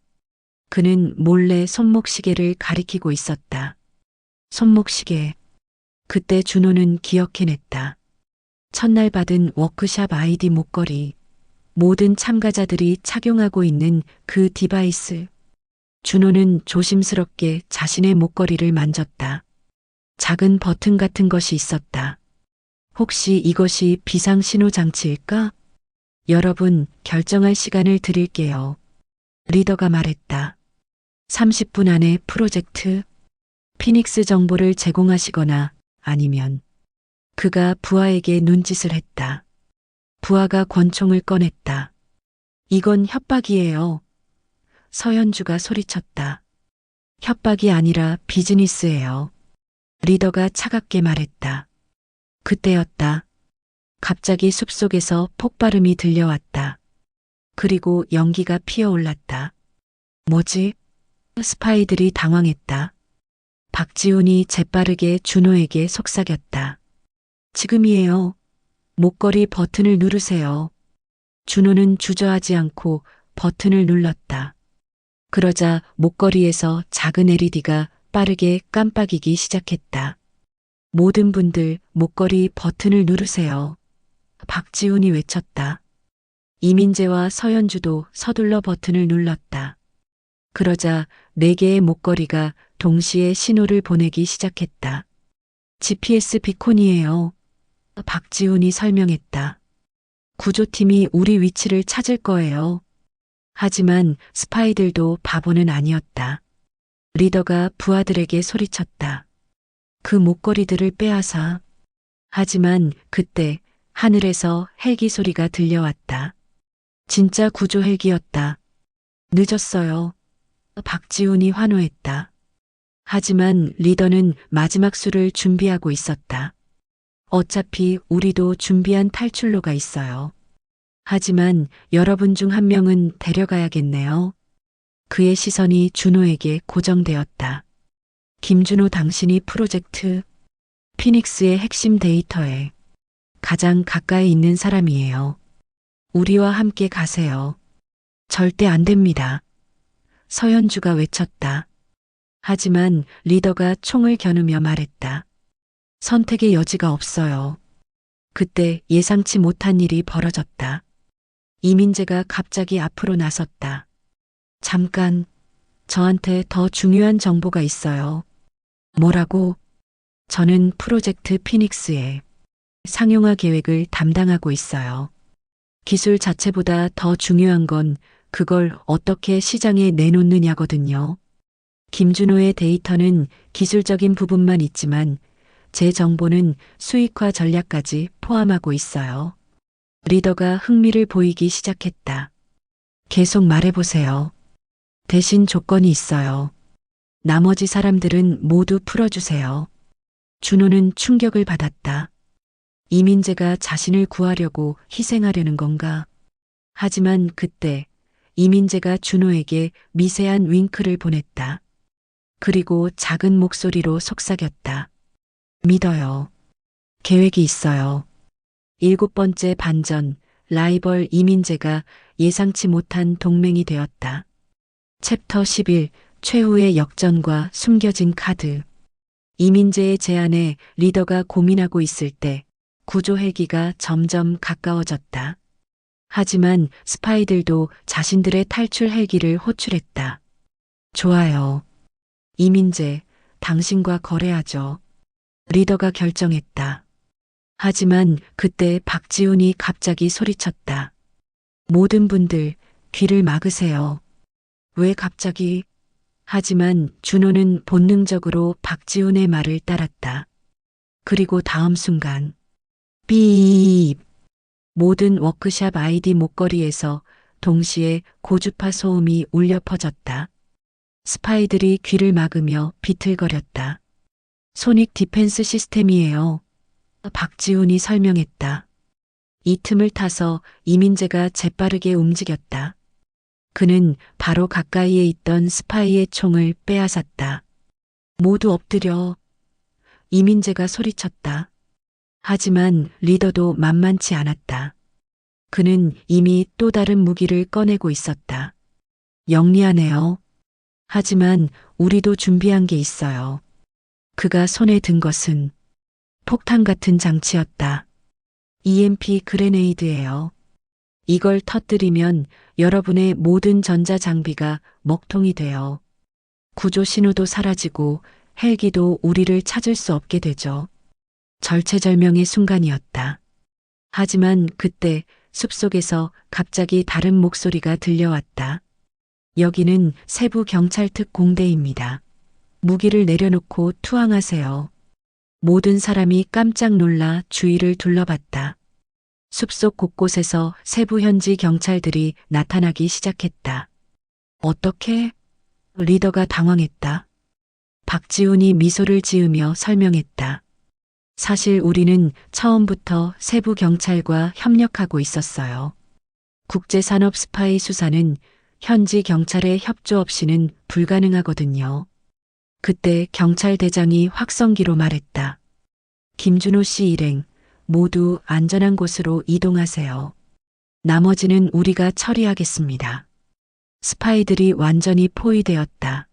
그는 몰래 손목시계를 가리키고 있었다. 손목시계. 그때 준호는 기억해냈다. 첫날 받은 워크샵 아이디 목걸이. 모든 참가자들이 착용하고 있는 그 디바이스. 준호는 조심스럽게 자신의 목걸이를 만졌다. 작은 버튼 같은 것이 있었다. 혹시 이것이 비상신호 장치일까? 여러분, 결정할 시간을 드릴게요. 리더가 말했다. 30분 안에 프로젝트 피닉스 정보를 제공하시거나 아니면 그가 부하에게 눈짓을 했다. 부하가 권총을 꺼냈다. 이건 협박이에요. 서현주가 소리쳤다. 협박이 아니라 비즈니스예요. 리더가 차갑게 말했다. 그때였다. 갑자기 숲속에서 폭발음이 들려왔다. 그리고 연기가 피어올랐다. 뭐지? 스파이들이 당황했다. 박지훈이 재빠르게 준호에게 속삭였다. 지금이에요. 목걸이 버튼을 누르세요. 준호는 주저하지 않고 버튼을 눌렀다. 그러자 목걸이에서 작은 LED가 빠르게 깜빡이기 시작했다. 모든 분들 목걸이 버튼을 누르세요. 박지훈이 외쳤다. 이민재와 서현주도 서둘러 버튼을 눌렀다. 그러자 4개의 목걸이가 동시에 신호를 보내기 시작했다. GPS 비콘이에요. 박지훈이 설명했다. 구조팀이 우리 위치를 찾을 거예요. 하지만 스파이들도 바보는 아니었다. 리더가 부하들에게 소리쳤다. 그 목걸이들을 빼앗아. 하지만 그때 하늘에서 헬기 소리가 들려왔다. 진짜 구조 헬기였다. 늦었어요. 박지훈이 환호했다. 하지만 리더는 마지막 수를 준비하고 있었다. 어차피 우리도 준비한 탈출로가 있어요. 하지만 여러분 중 한 명은 데려가야겠네요. 그의 시선이 준호에게 고정되었다. 김준호, 당신이 프로젝트 피닉스의 핵심 데이터에 가장 가까이 있는 사람이에요. 우리와 함께 가세요. 절대 안 됩니다. 서현주가 외쳤다. 하지만 리더가 총을 겨누며 말했다. 선택의 여지가 없어요. 그때 예상치 못한 일이 벌어졌다. 이민재가 갑자기 앞으로 나섰다. 잠깐, 저한테 더 중요한 정보가 있어요. 뭐라고? 저는 프로젝트 피닉스의 상용화 계획을 담당하고 있어요. 기술 자체보다 더 중요한 건 그걸 어떻게 시장에 내놓느냐거든요. 김준호의 데이터는 기술적인 부분만 있지만 제 정보는 수익화 전략까지 포함하고 있어요. 리더가 흥미를 보이기 시작했다. 계속 말해보세요. 대신 조건이 있어요. 나머지 사람들은 모두 풀어주세요. 준호는 충격을 받았다. 이민재가 자신을 구하려고 희생하려는 건가? 하지만 그때 이민재가 준호에게 미세한 윙크를 보냈다. 그리고 작은 목소리로 속삭였다. 믿어요. 계획이 있어요. 7번째 반전, 라이벌 이민재가 예상치 못한 동맹이 되었다. 챕터 11, 최후의 역전과 숨겨진 카드. 이민재의 제안에 리더가 고민하고 있을 때 구조 헬기가 점점 가까워졌다. 하지만 스파이들도 자신들의 탈출 헬기를 호출했다. 좋아요. 이민재, 당신과 거래하죠. 리더가 결정했다. 하지만 그때 박지훈이 갑자기 소리쳤다. 모든 분들 귀를 막으세요. 왜 갑자기? 하지만 준호는 본능적으로 박지훈의 말을 따랐다. 그리고 다음 순간 삐입. 모든 워크샵 아이디 목걸이에서 동시에 고주파 소음이 울려 퍼졌다. 스파이들이 귀를 막으며 비틀거렸다. 소닉 디펜스 시스템이에요. 박지훈이 설명했다. 이 틈을 타서 이민재가 재빠르게 움직였다. 그는 바로 가까이에 있던 스파이의 총을 빼앗았다. 모두 엎드려. 이민재가 소리쳤다. 하지만 리더도 만만치 않았다. 그는 이미 또 다른 무기를 꺼내고 있었다. 영리하네요. 하지만 우리도 준비한 게 있어요. 그가 손에 든 것은 폭탄 같은 장치였다. EMP 그레네이드예요. 이걸 터뜨리면 여러분의 모든 전자장비가 먹통이 되어 구조 신호도 사라지고 헬기도 우리를 찾을 수 없게 되죠. 절체절명의 순간이었다. 하지만 그때 숲속에서 갑자기 다른 목소리가 들려왔다. 여기는 세부 경찰특 공대입니다. 무기를 내려놓고 투항하세요. 모든 사람이 깜짝 놀라 주위를 둘러봤다. 숲속 곳곳에서 세부 현지 경찰들이 나타나기 시작했다. 어떻게? 리더가 당황했다. 박지훈이 미소를 지으며 설명했다. 사실 우리는 처음부터 세부 경찰과 협력하고 있었어요. 국제산업 스파이 수사는 현지 경찰의 협조 없이는 불가능하거든요. 그때 경찰대장이 확성기로 말했다. 김준호 씨 일행 모두 안전한 곳으로 이동하세요. 나머지는 우리가 처리하겠습니다. 스파이들이 완전히 포위되었다.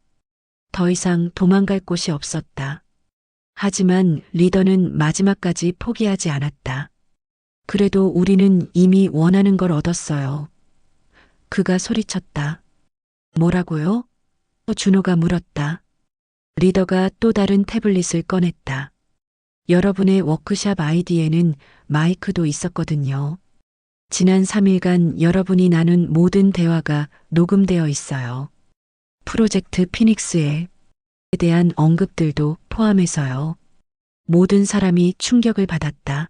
더 이상 도망갈 곳이 없었다. 하지만 리더는 마지막까지 포기하지 않았다. 그래도 우리는 이미 원하는 걸 얻었어요. 그가 소리쳤다. 뭐라고요? 준호가 물었다. 리더가 또 다른 태블릿을 꺼냈다. 여러분의 워크샵 아이디에는 마이크도 있었거든요. 지난 3일간 여러분이 나눈 모든 대화가 녹음되어 있어요. 프로젝트 피닉스에 대한 언급들도 포함해서요. 모든 사람이 충격을 받았다.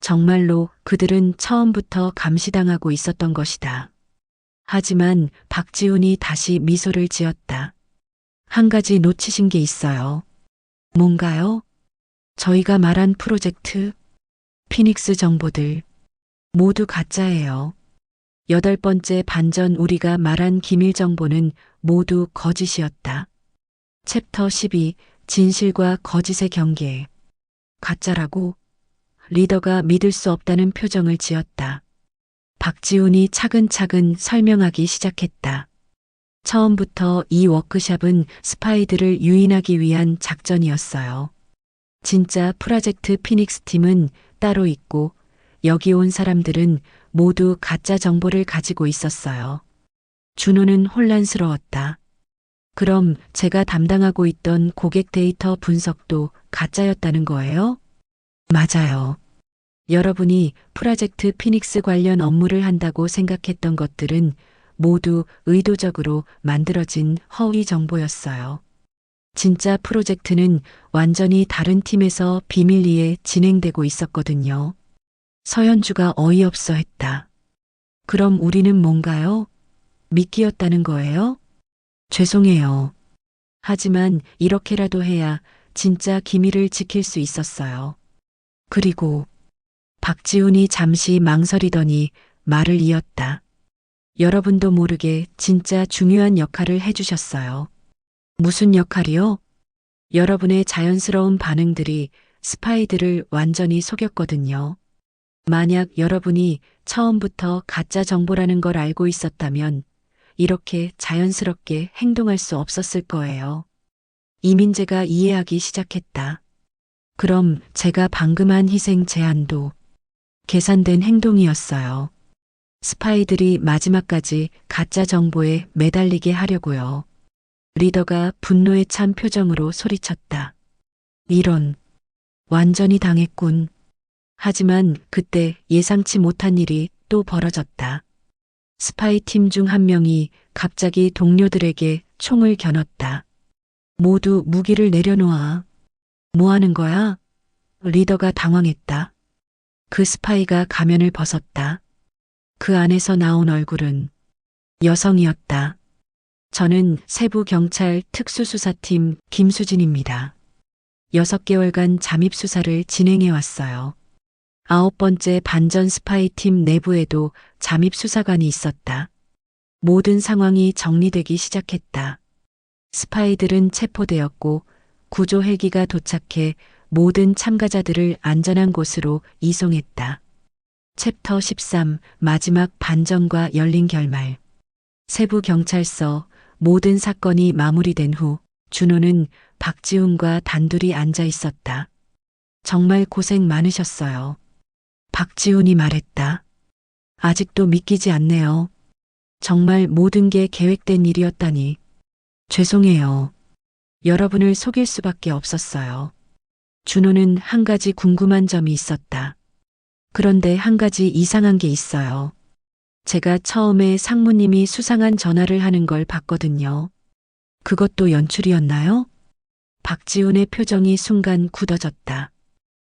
정말로 그들은 처음부터 감시당하고 있었던 것이다. 하지만 박지훈이 다시 미소를 지었다. 한 가지 놓치신 게 있어요. 뭔가요? 저희가 말한 프로젝트, 피닉스 정보들, 모두 가짜예요. 8번째 반전 우리가 말한 기밀 정보는 모두 거짓이었다. 챕터 12 진실과 거짓의 경계. 가짜라고? 리더가 믿을 수 없다는 표정을 지었다. 박지훈이 차근차근 설명하기 시작했다. 처음부터 이 워크샵은 스파이들을 유인하기 위한 작전이었어요. 진짜 프로젝트 피닉스 팀은 따로 있고 여기 온 사람들은 모두 가짜 정보를 가지고 있었어요. 준호는 혼란스러웠다. 그럼 제가 담당하고 있던 고객 데이터 분석도 가짜였다는 거예요? 맞아요. 여러분이 프로젝트 피닉스 관련 업무를 한다고 생각했던 것들은 모두 의도적으로 만들어진 허위 정보였어요. 진짜 프로젝트는 완전히 다른 팀에서 비밀리에 진행되고 있었거든요. 서현주가 어이없어 했다. 그럼 우리는 뭔가요? 미끼였다는 거예요? 죄송해요. 하지만 이렇게라도 해야 진짜 기밀을 지킬 수 있었어요. 그리고 박지훈이 잠시 망설이더니 말을 이었다. 여러분도 모르게 진짜 중요한 역할을 해주셨어요. 무슨 역할이요? 여러분의 자연스러운 반응들이 스파이들을 완전히 속였거든요. 만약 여러분이 처음부터 가짜 정보라는 걸 알고 있었다면 이렇게 자연스럽게 행동할 수 없었을 거예요. 이민재가 이해하기 시작했다. 그럼 제가 방금 한 희생 제한도 계산된 행동이었어요. 스파이들이 마지막까지 가짜 정보에 매달리게 하려고요. 리더가 분노에 찬 표정으로 소리쳤다. 이런, 완전히 당했군. 하지만 그때 예상치 못한 일이 또 벌어졌다. 스파이 팀 중 한 명이 갑자기 동료들에게 총을 겨눴다. 모두 무기를 내려놓아. 뭐 하는 거야? 리더가 당황했다. 그 스파이가 가면을 벗었다. 그 안에서 나온 얼굴은 여성이었다. 저는 세부경찰 특수수사팀 김수진입니다. 6개월간 잠입수사를 진행해왔어요. 9번째 반전 스파이팀 내부에도 잠입수사관이 있었다. 모든 상황이 정리되기 시작했다. 스파이들은 체포되었고 구조 헬기가 도착해 모든 참가자들을 안전한 곳으로 이송했다. 챕터 13 마지막 반전과 열린 결말. 세부경찰서 모든 사건이 마무리된 후 준호는 박지훈과 단둘이 앉아 있었다. 정말 고생 많으셨어요. 박지훈이 말했다. 아직도 믿기지 않네요. 정말 모든 게 계획된 일이었다니. 죄송해요. 여러분을 속일 수밖에 없었어요. 준호는 한 가지 궁금한 점이 있었다. 그런데 한 가지 이상한 게 있어요. 제가 처음에 상무님이 수상한 전화를 하는 걸 봤거든요. 그것도 연출이었나요? 박지훈의 표정이 순간 굳어졌다.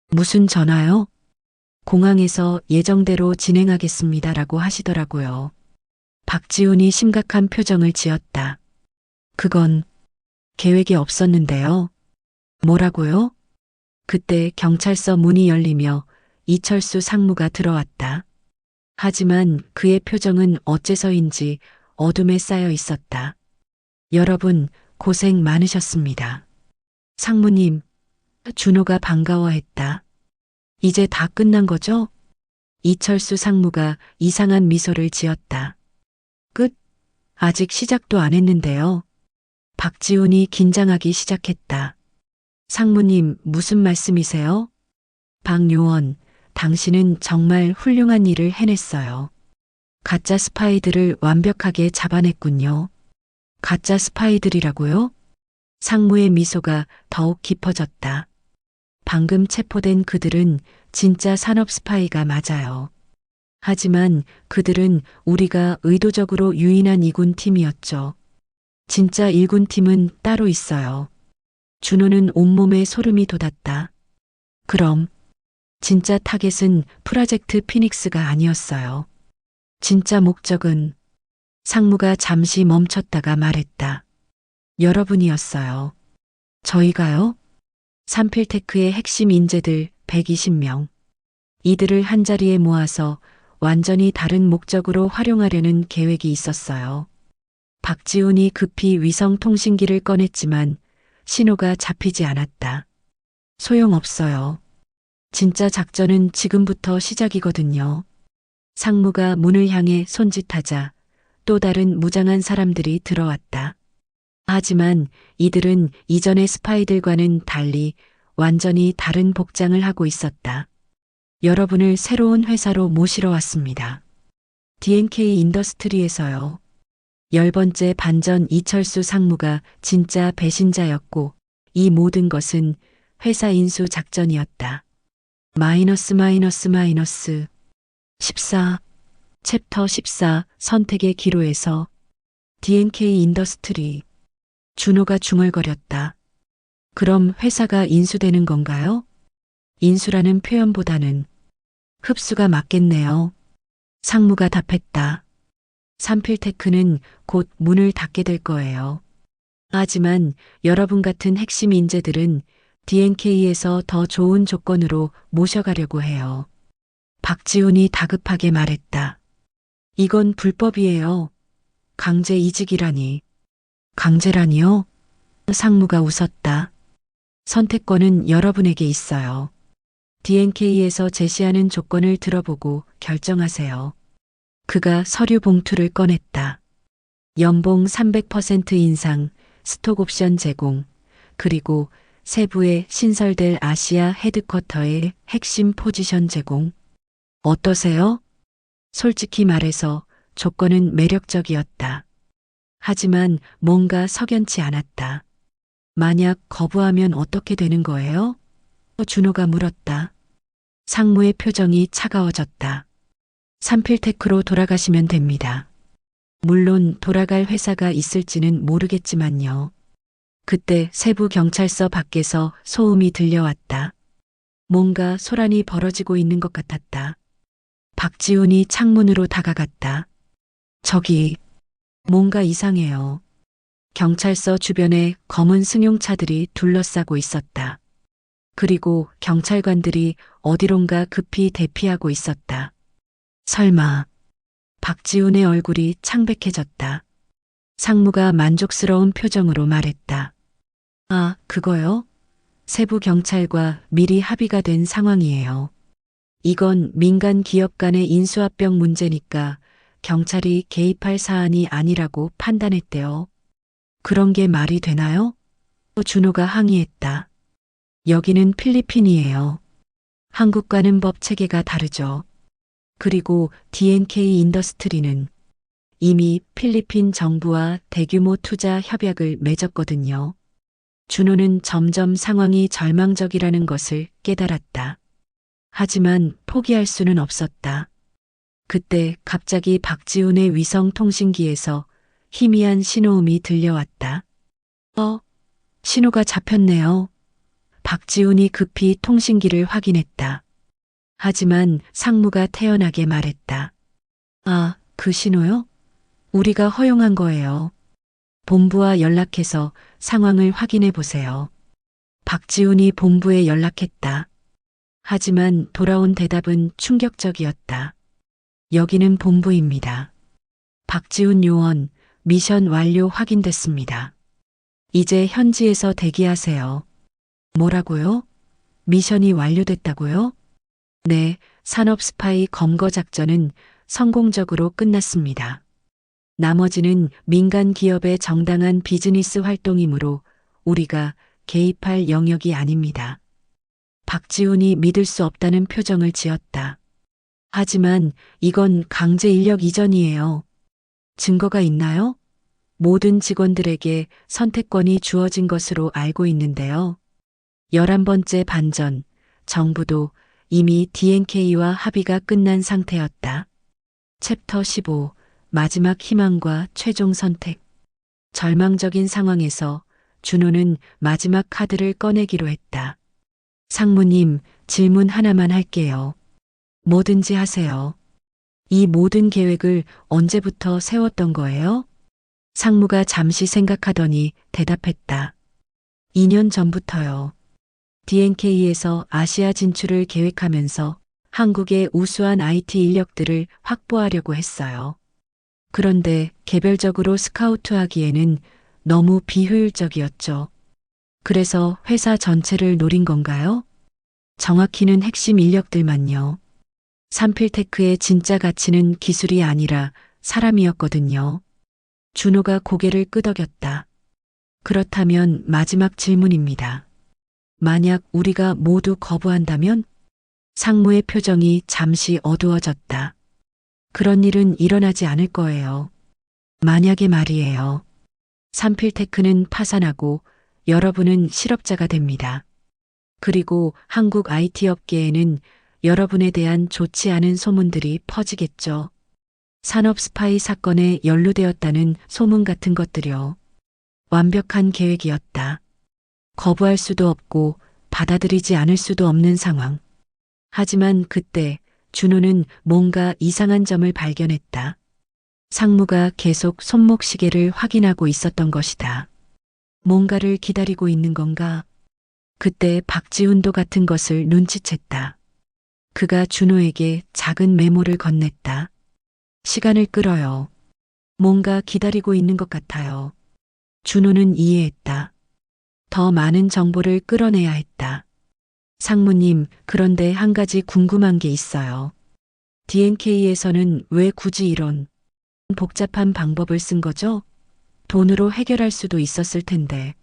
무슨 전화요? 공항에서 예정대로 진행하겠습니다라고 하시더라고요. 박지훈이 심각한 표정을 지었다. 그건 계획이 없었는데요. 뭐라고요? 그때 경찰서 문이 열리며 이철수 상무가 들어왔다. 하지만 그의 표정은 어째서인지 어둠에 쌓여 있었다. 여러분, 고생 많으셨습니다. 상무님, 준호가 반가워했다. 이제 다 끝난 거죠? 이철수 상무가 이상한 미소를 지었다. 끝? 아직 시작도 안 했는데요. 박지훈이 긴장하기 시작했다. 상무님, 무슨 말씀이세요? 박요원, 당신은 정말 훌륭한 일을 해냈어요. 가짜 스파이들을 완벽하게 잡아냈군요. 가짜 스파이들이라고요? 상무의 미소가 더욱 깊어졌다. 방금 체포된 그들은 진짜 산업 스파이가 맞아요. 하지만 그들은 우리가 의도적으로 유인한 2군 팀이었죠. 진짜 1군 팀은 따로 있어요. 준호는 온몸에 소름이 돋았다. 그럼 진짜 타겟은 프로젝트 피닉스가 아니었어요. 진짜 목적은 상무가 잠시 멈췄다가 말했다. 여러분이었어요. 저희가요? 삼필테크의 핵심 인재들 120명. 이들을 한자리에 모아서 완전히 다른 목적으로 활용하려는 계획이 있었어요. 박지훈이 급히 위성통신기를 꺼냈지만 신호가 잡히지 않았다. 소용없어요. 진짜 작전은 지금부터 시작이거든요. 상무가 문을 향해 손짓하자 또 다른 무장한 사람들이 들어왔다. 하지만 이들은 이전의 스파이들과는 달리 완전히 다른 복장을 하고 있었다. 여러분을 새로운 회사로 모시러 왔습니다. D&K 인더스트리에서요. 10번째 반전 이철수 상무가 진짜 배신자였고 이 모든 것은 회사 인수 작전이었다. 마이너스 14 챕터 14 선택의 기로에서 D&K 인더스트리 준호가 중얼거렸다. 그럼 회사가 인수되는 건가요? 인수라는 표현보다는 흡수가 맞겠네요. 상무가 답했다. 삼필테크는 곧 문을 닫게 될 거예요. 하지만 여러분 같은 핵심 인재들은 D&K에서 더 좋은 조건으로 모셔가려고 해요. 박지훈이 다급하게 말했다. 이건 불법이에요. 강제 이직이라니. 강제라니요? 상무가 웃었다. 선택권은 여러분에게 있어요. D&K에서 제시하는 조건을 들어보고 결정하세요. 그가 서류 봉투를 꺼냈다. 연봉 300% 인상, 스톡 옵션 제공, 그리고 세부에 신설될 아시아 헤드쿼터의 핵심 포지션 제공. 어떠세요? 솔직히 말해서 조건은 매력적이었다. 하지만 뭔가 석연치 않았다. 만약 거부하면 어떻게 되는 거예요? 준호가 물었다. 상무의 표정이 차가워졌다. 삼필테크로 돌아가시면 됩니다. 물론 돌아갈 회사가 있을지는 모르겠지만요. 그때 세부 경찰서 밖에서 소음이 들려왔다. 뭔가 소란이 벌어지고 있는 것 같았다. 박지훈이 창문으로 다가갔다. 저기, 뭔가 이상해요. 경찰서 주변에 검은 승용차들이 둘러싸고 있었다. 그리고 경찰관들이 어디론가 급히 대피하고 있었다. 설마, 박지훈의 얼굴이 창백해졌다. 상무가 만족스러운 표정으로 말했다. 아, 그거요? 세부 경찰과 미리 합의가 된 상황이에요. 이건 민간 기업 간의 인수합병 문제니까 경찰이 개입할 사안이 아니라고 판단했대요. 그런 게 말이 되나요? 준호가 항의했다. 여기는 필리핀이에요. 한국과는 법 체계가 다르죠. 그리고 D&K 인더스트리는 이미 필리핀 정부와 대규모 투자 협약을 맺었거든요. 준호는 점점 상황이 절망적이라는 것을 깨달았다. 하지만 포기할 수는 없었다. 그때 갑자기 박지훈의 위성통신기에서 희미한 신호음이 들려왔다. 신호가 잡혔네요. 박지훈이 급히 통신기를 확인했다. 하지만 상무가 태연하게 말했다. 아, 그 신호요? 우리가 허용한 거예요. 본부와 연락해서 상황을 확인해 보세요. 박지훈이 본부에 연락했다. 하지만 돌아온 대답은 충격적이었다. 여기는 본부입니다. 박지훈 요원, 미션 완료 확인됐습니다. 이제 현지에서 대기하세요. 뭐라고요? 미션이 완료됐다고요? 네, 산업 스파이 검거 작전은 성공적으로 끝났습니다. 나머지는 민간 기업의 정당한 비즈니스 활동이므로 우리가 개입할 영역이 아닙니다. 박지훈이 믿을 수 없다는 표정을 지었다. 하지만 이건 강제 인력 이전이에요. 증거가 있나요? 모든 직원들에게 선택권이 주어진 것으로 알고 있는데요. 11번째 반전, 정부도 이미 D&K와 합의가 끝난 상태였다. 챕터 15, 마지막 희망과 최종 선택. 절망적인 상황에서 준호는 마지막 카드를 꺼내기로 했다. 상무님, 질문 하나만 할게요. 뭐든지 하세요. 이 모든 계획을 언제부터 세웠던 거예요? 상무가 잠시 생각하더니 대답했다. 2년 전부터요. D&K에서 아시아 진출을 계획하면서 한국의 우수한 IT 인력들을 확보하려고 했어요. 그런데 개별적으로 스카우트하기에는 너무 비효율적이었죠. 그래서 회사 전체를 노린 건가요? 정확히는 핵심 인력들만요. 삼필테크의 진짜 가치는 기술이 아니라 사람이었거든요. 준호가 고개를 끄덕였다. 그렇다면 마지막 질문입니다. 만약 우리가 모두 거부한다면? 상무의 표정이 잠시 어두워졌다. 그런 일은 일어나지 않을 거예요. 만약에 말이에요. 삼필테크는 파산하고 여러분은 실업자가 됩니다. 그리고 한국 IT 업계에는 여러분에 대한 좋지 않은 소문들이 퍼지겠죠. 산업 스파이 사건에 연루되었다는 소문 같은 것들이요. 완벽한 계획이었다. 거부할 수도 없고 받아들이지 않을 수도 없는 상황. 하지만 그때 준호는 뭔가 이상한 점을 발견했다. 상무가 계속 손목시계를 확인하고 있었던 것이다. 뭔가를 기다리고 있는 건가? 그때 박지훈도 같은 것을 눈치챘다. 그가 준호에게 작은 메모를 건넸다. 시간을 끌어요. 뭔가 기다리고 있는 것 같아요. 준호는 이해했다. 더 많은 정보를 끌어내야 했다. 상무님, 그런데 한 가지 궁금한 게 있어요. D&K에서는 왜 굳이 이런 복잡한 방법을 쓴 거죠? 돈으로 해결할 수도 있었을 텐데.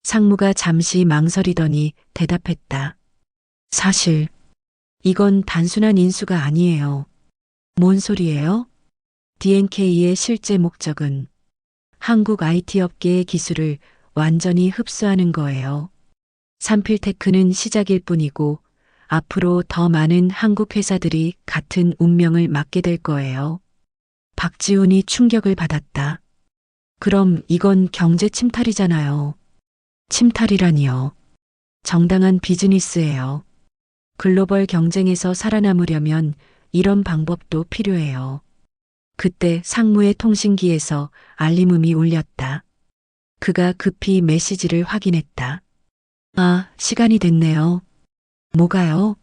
상무가 잠시 망설이더니 대답했다. 사실, 이건 단순한 인수가 아니에요. 뭔 소리예요? D&K의 실제 목적은 한국 IT 업계의 기술을 완전히 흡수하는 거예요. 삼필테크는 시작일 뿐이고 앞으로 더 많은 한국 회사들이 같은 운명을 맞게 될 거예요. 박지훈이 충격을 받았다. 그럼 이건 경제 침탈이잖아요. 침탈이라니요. 정당한 비즈니스예요. 글로벌 경쟁에서 살아남으려면 이런 방법도 필요해요. 그때 상무의 통신기에서 알림음이 울렸다. 그가 급히 메시지를 확인했다. 아, 시간이 됐네요. 뭐가요?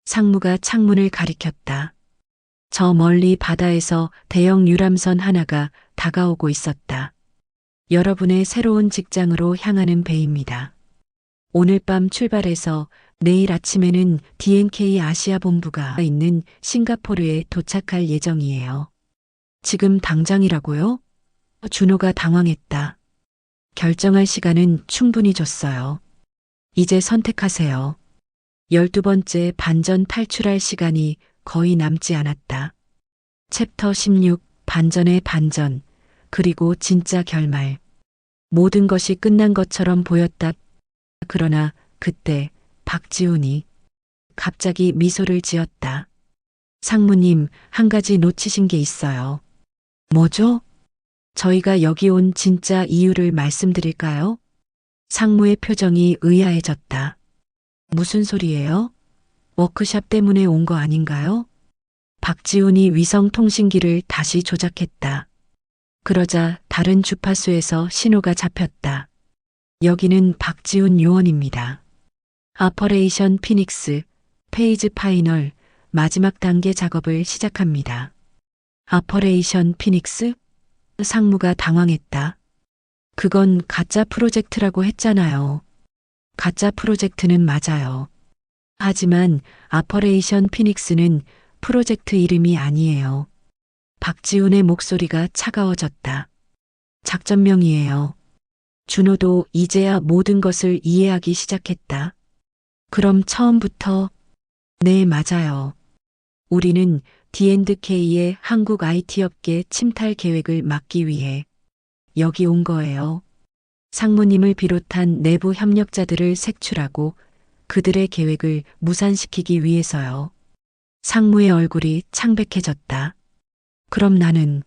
상무가 창문을 가리켰다. 저 멀리 바다에서 대형 유람선 하나가 다가오고 있었다. 여러분의 새로운 직장으로 향하는 배입니다. 오늘 밤 출발해서 내일 아침에는 D&K 아시아 본부가 있는 싱가포르에 도착할 예정이에요. 지금 당장이라고요? 준호가 당황했다. 결정할 시간은 충분히 줬어요. 이제 선택하세요. 12번째 반전 탈출할 시간이 거의 남지 않았다. 챕터 16 반전의 반전, 그리고 진짜 결말. 모든 것이 끝난 것처럼 보였다. 그러나 그때 박지훈이 갑자기 미소를 지었다. 상무님, 한 가지 놓치신 게 있어요. 뭐죠? 저희가 여기 온 진짜 이유를 말씀드릴까요? 상무의 표정이 의아해졌다. 무슨 소리예요? 워크샵 때문에 온 거 아닌가요? 박지훈이 위성통신기를 다시 조작했다. 그러자 다른 주파수에서 신호가 잡혔다. 여기는 박지훈 요원입니다. 아퍼레이션 피닉스, 페이즈 파이널, 마지막 단계 작업을 시작합니다. 아퍼레이션 피닉스? 상무가 당황했다. 그건 가짜 프로젝트라고 했잖아요. 가짜 프로젝트는 맞아요. 하지만 아퍼레이션 피닉스는 프로젝트 이름이 아니에요. 박지훈의 목소리가 차가워졌다. 작전명이에요. 준호도 이제야 모든 것을 이해하기 시작했다. 그럼 처음부터, 네, 맞아요. 우리는 D&K의 한국 IT 업계 침탈 계획을 막기 위해 여기 온 거예요. 상무님을 비롯한 내부 협력자들을 색출하고 그들의 계획을 무산시키기 위해서요. 상무의 얼굴이 창백해졌다. 그럼 나는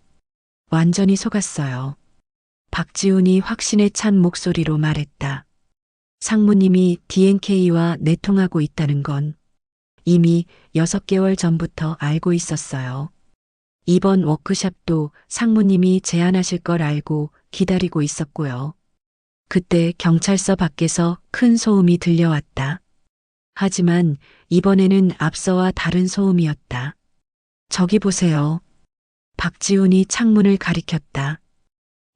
완전히 속았어요. 박지훈이 확신에 찬 목소리로 말했다. 상무님이 D&K와 내통하고 있다는 건 이미 6개월 전부터 알고 있었어요. 이번 워크샵도 상무님이 제안하실 걸 알고 기다리고 있었고요. 그때 경찰서 밖에서 큰 소음이 들려왔다. 하지만 이번에는 앞서와 다른 소음이었다. 저기 보세요. 박지훈이 창문을 가리켰다.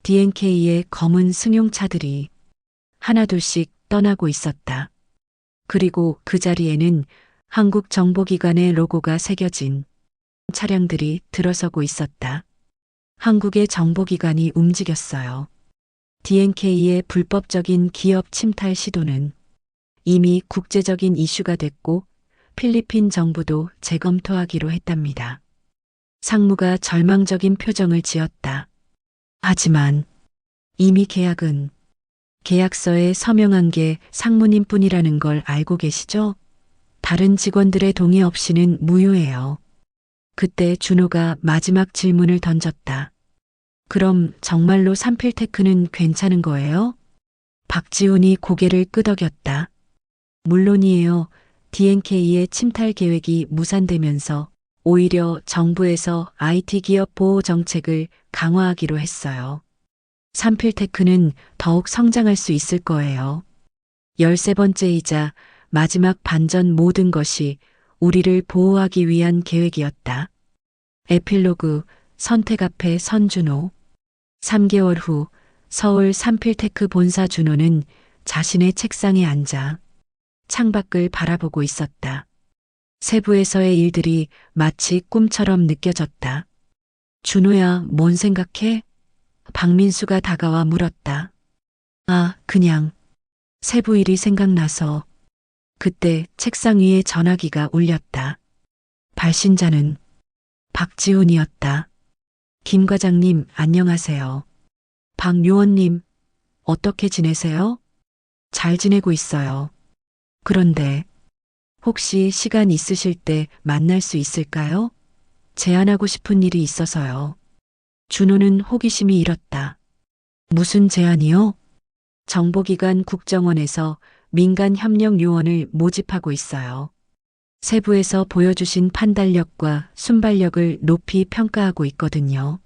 D&K의 검은 승용차들이 하나둘씩 떠나고 있었다. 그리고 그 자리에는 한국정보기관의 로고가 새겨진 차량들이 들어서고 있었다. 한국의 정보기관이 움직였어요. D&K의 불법적인 기업 침탈 시도는 이미 국제적인 이슈가 됐고 필리핀 정부도 재검토하기로 했답니다. 상무가 절망적인 표정을 지었다. 하지만 이미 계약서에 서명한 게 상무님뿐이라는 걸 알고 계시죠? 다른 직원들의 동의 없이는 무효해요. 그때 준호가 마지막 질문을 던졌다. 그럼 정말로 삼필테크는 괜찮은 거예요? 박지훈이 고개를 끄덕였다. 물론이에요. D&K의 침탈 계획이 무산되면서 오히려 정부에서 IT 기업 보호 정책을 강화하기로 했어요. 삼필테크는 더욱 성장할 수 있을 거예요. 13번째이자 마지막 반전 모든 것이 우리를 보호하기 위한 계획이었다. 에필로그 선택 앞에 선 준호. 3개월 후 서울 삼필테크 본사 준호는 자신의 책상에 앉아 창밖을 바라보고 있었다. 세부에서의 일들이 마치 꿈처럼 느껴졌다. 준호야, 뭔 생각해? 박민수가 다가와 물었다. 아, 그냥 세부 일이 생각나서. 그때 책상 위에 전화기가 울렸다. 발신자는 박지훈이었다. 김 과장님, 안녕하세요. 박 요원님, 어떻게 지내세요? 잘 지내고 있어요. 그런데 혹시 시간 있으실 때 만날 수 있을까요? 제안하고 싶은 일이 있어서요. 준호는 호기심이 일었다. 무슨 제안이요? 정보기관 국정원에서 민간 협력 요원을 모집하고 있어요. 세부에서 보여주신 판단력과 순발력을 높이 평가하고 있거든요.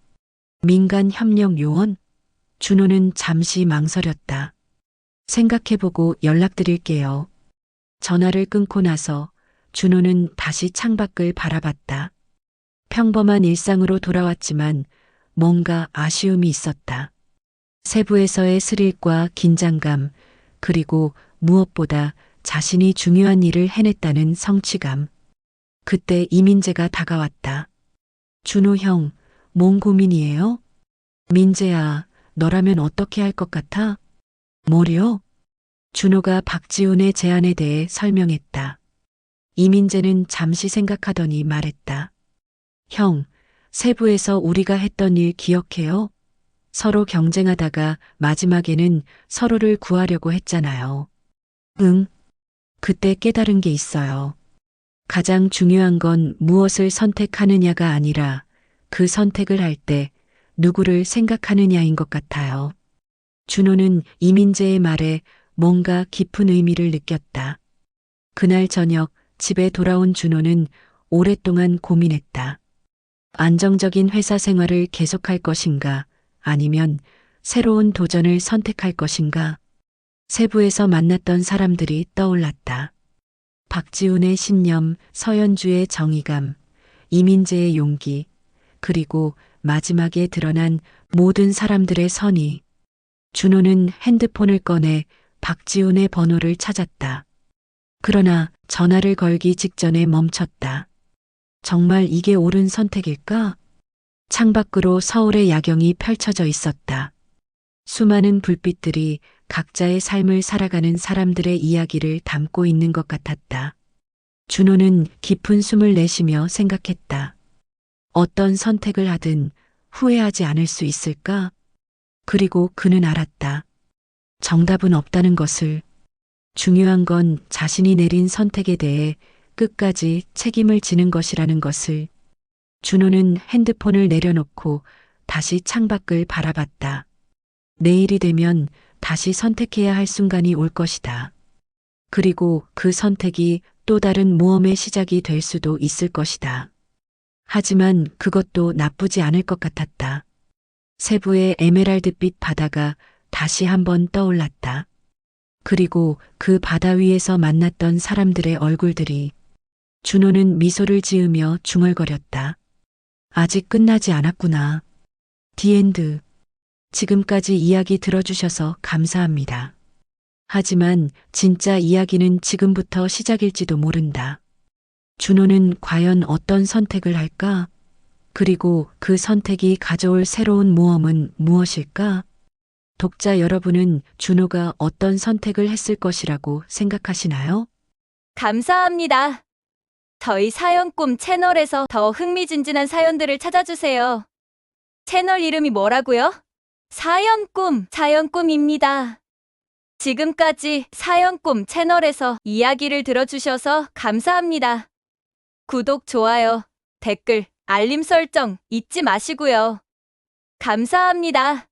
민간 협력 요원? 준호는 잠시 망설였다. 생각해보고 연락드릴게요. 전화를 끊고 나서 준호는 다시 창밖을 바라봤다. 평범한 일상으로 돌아왔지만 뭔가 아쉬움이 있었다. 세부에서의 스릴과 긴장감, 그리고 무엇보다 자신이 중요한 일을 해냈다는 성취감. 그때 이민재가 다가왔다. 준호 형, 뭔 고민이에요? 민재야, 너라면 어떻게 할 것 같아? 뭐요? 준호가 박지훈의 제안에 대해 설명했다. 이민재는 잠시 생각하더니 말했다. 형, 세부에서 우리가 했던 일 기억해요? 서로 경쟁하다가 마지막에는 서로를 구하려고 했잖아요. 응. 그때 깨달은 게 있어요. 가장 중요한 건 무엇을 선택하느냐가 아니라 그 선택을 할 때 누구를 생각하느냐인 것 같아요. 준호는 이민재의 말에 뭔가 깊은 의미를 느꼈다. 그날 저녁 집에 돌아온 준호는 오랫동안 고민했다. 안정적인 회사 생활을 계속할 것인가, 아니면 새로운 도전을 선택할 것인가. 세부에서 만났던 사람들이 떠올랐다. 박지훈의 신념, 서연주의 정의감, 이민재의 용기, 그리고 마지막에 드러난 모든 사람들의 선의. 준호는 핸드폰을 꺼내 박지훈의 번호를 찾았다. 그러나 전화를 걸기 직전에 멈췄다. 정말 이게 옳은 선택일까? 창밖으로 서울의 야경이 펼쳐져 있었다. 수많은 불빛들이 각자의 삶을 살아가는 사람들의 이야기를 담고 있는 것 같았다. 준호는 깊은 숨을 내쉬며 생각했다. 어떤 선택을 하든 후회하지 않을 수 있을까? 그리고 그는 알았다. 정답은 없다는 것을. 중요한 건 자신이 내린 선택에 대해 끝까지 책임을 지는 것이라는 것을. 준호는 핸드폰을 내려놓고 다시 창밖을 바라봤다. 내일이 되면 다시 선택해야 할 순간이 올 것이다. 그리고 그 선택이 또 다른 모험의 시작이 될 수도 있을 것이다. 하지만 그것도 나쁘지 않을 것 같았다. 세부의 에메랄드빛 바다가 다시 한번 떠올랐다. 그리고 그 바다 위에서 만났던 사람들의 얼굴들이. 준호는 미소를 지으며 중얼거렸다. 아직 끝나지 않았구나. 디엔드. 지금까지 이야기 들어주셔서 감사합니다. 하지만 진짜 이야기는 지금부터 시작일지도 모른다. 준호는 과연 어떤 선택을 할까? 그리고 그 선택이 가져올 새로운 모험은 무엇일까? 독자 여러분은 준호가 어떤 선택을 했을 것이라고 생각하시나요? 감사합니다. 저희 사연꿈 채널에서 더 흥미진진한 사연들을 찾아주세요. 채널 이름이 뭐라고요? 사연꿈입니다. 지금까지 사연꿈 채널에서 이야기를 들어주셔서 감사합니다. 구독, 좋아요, 댓글, 알림 설정 잊지 마시고요. 감사합니다.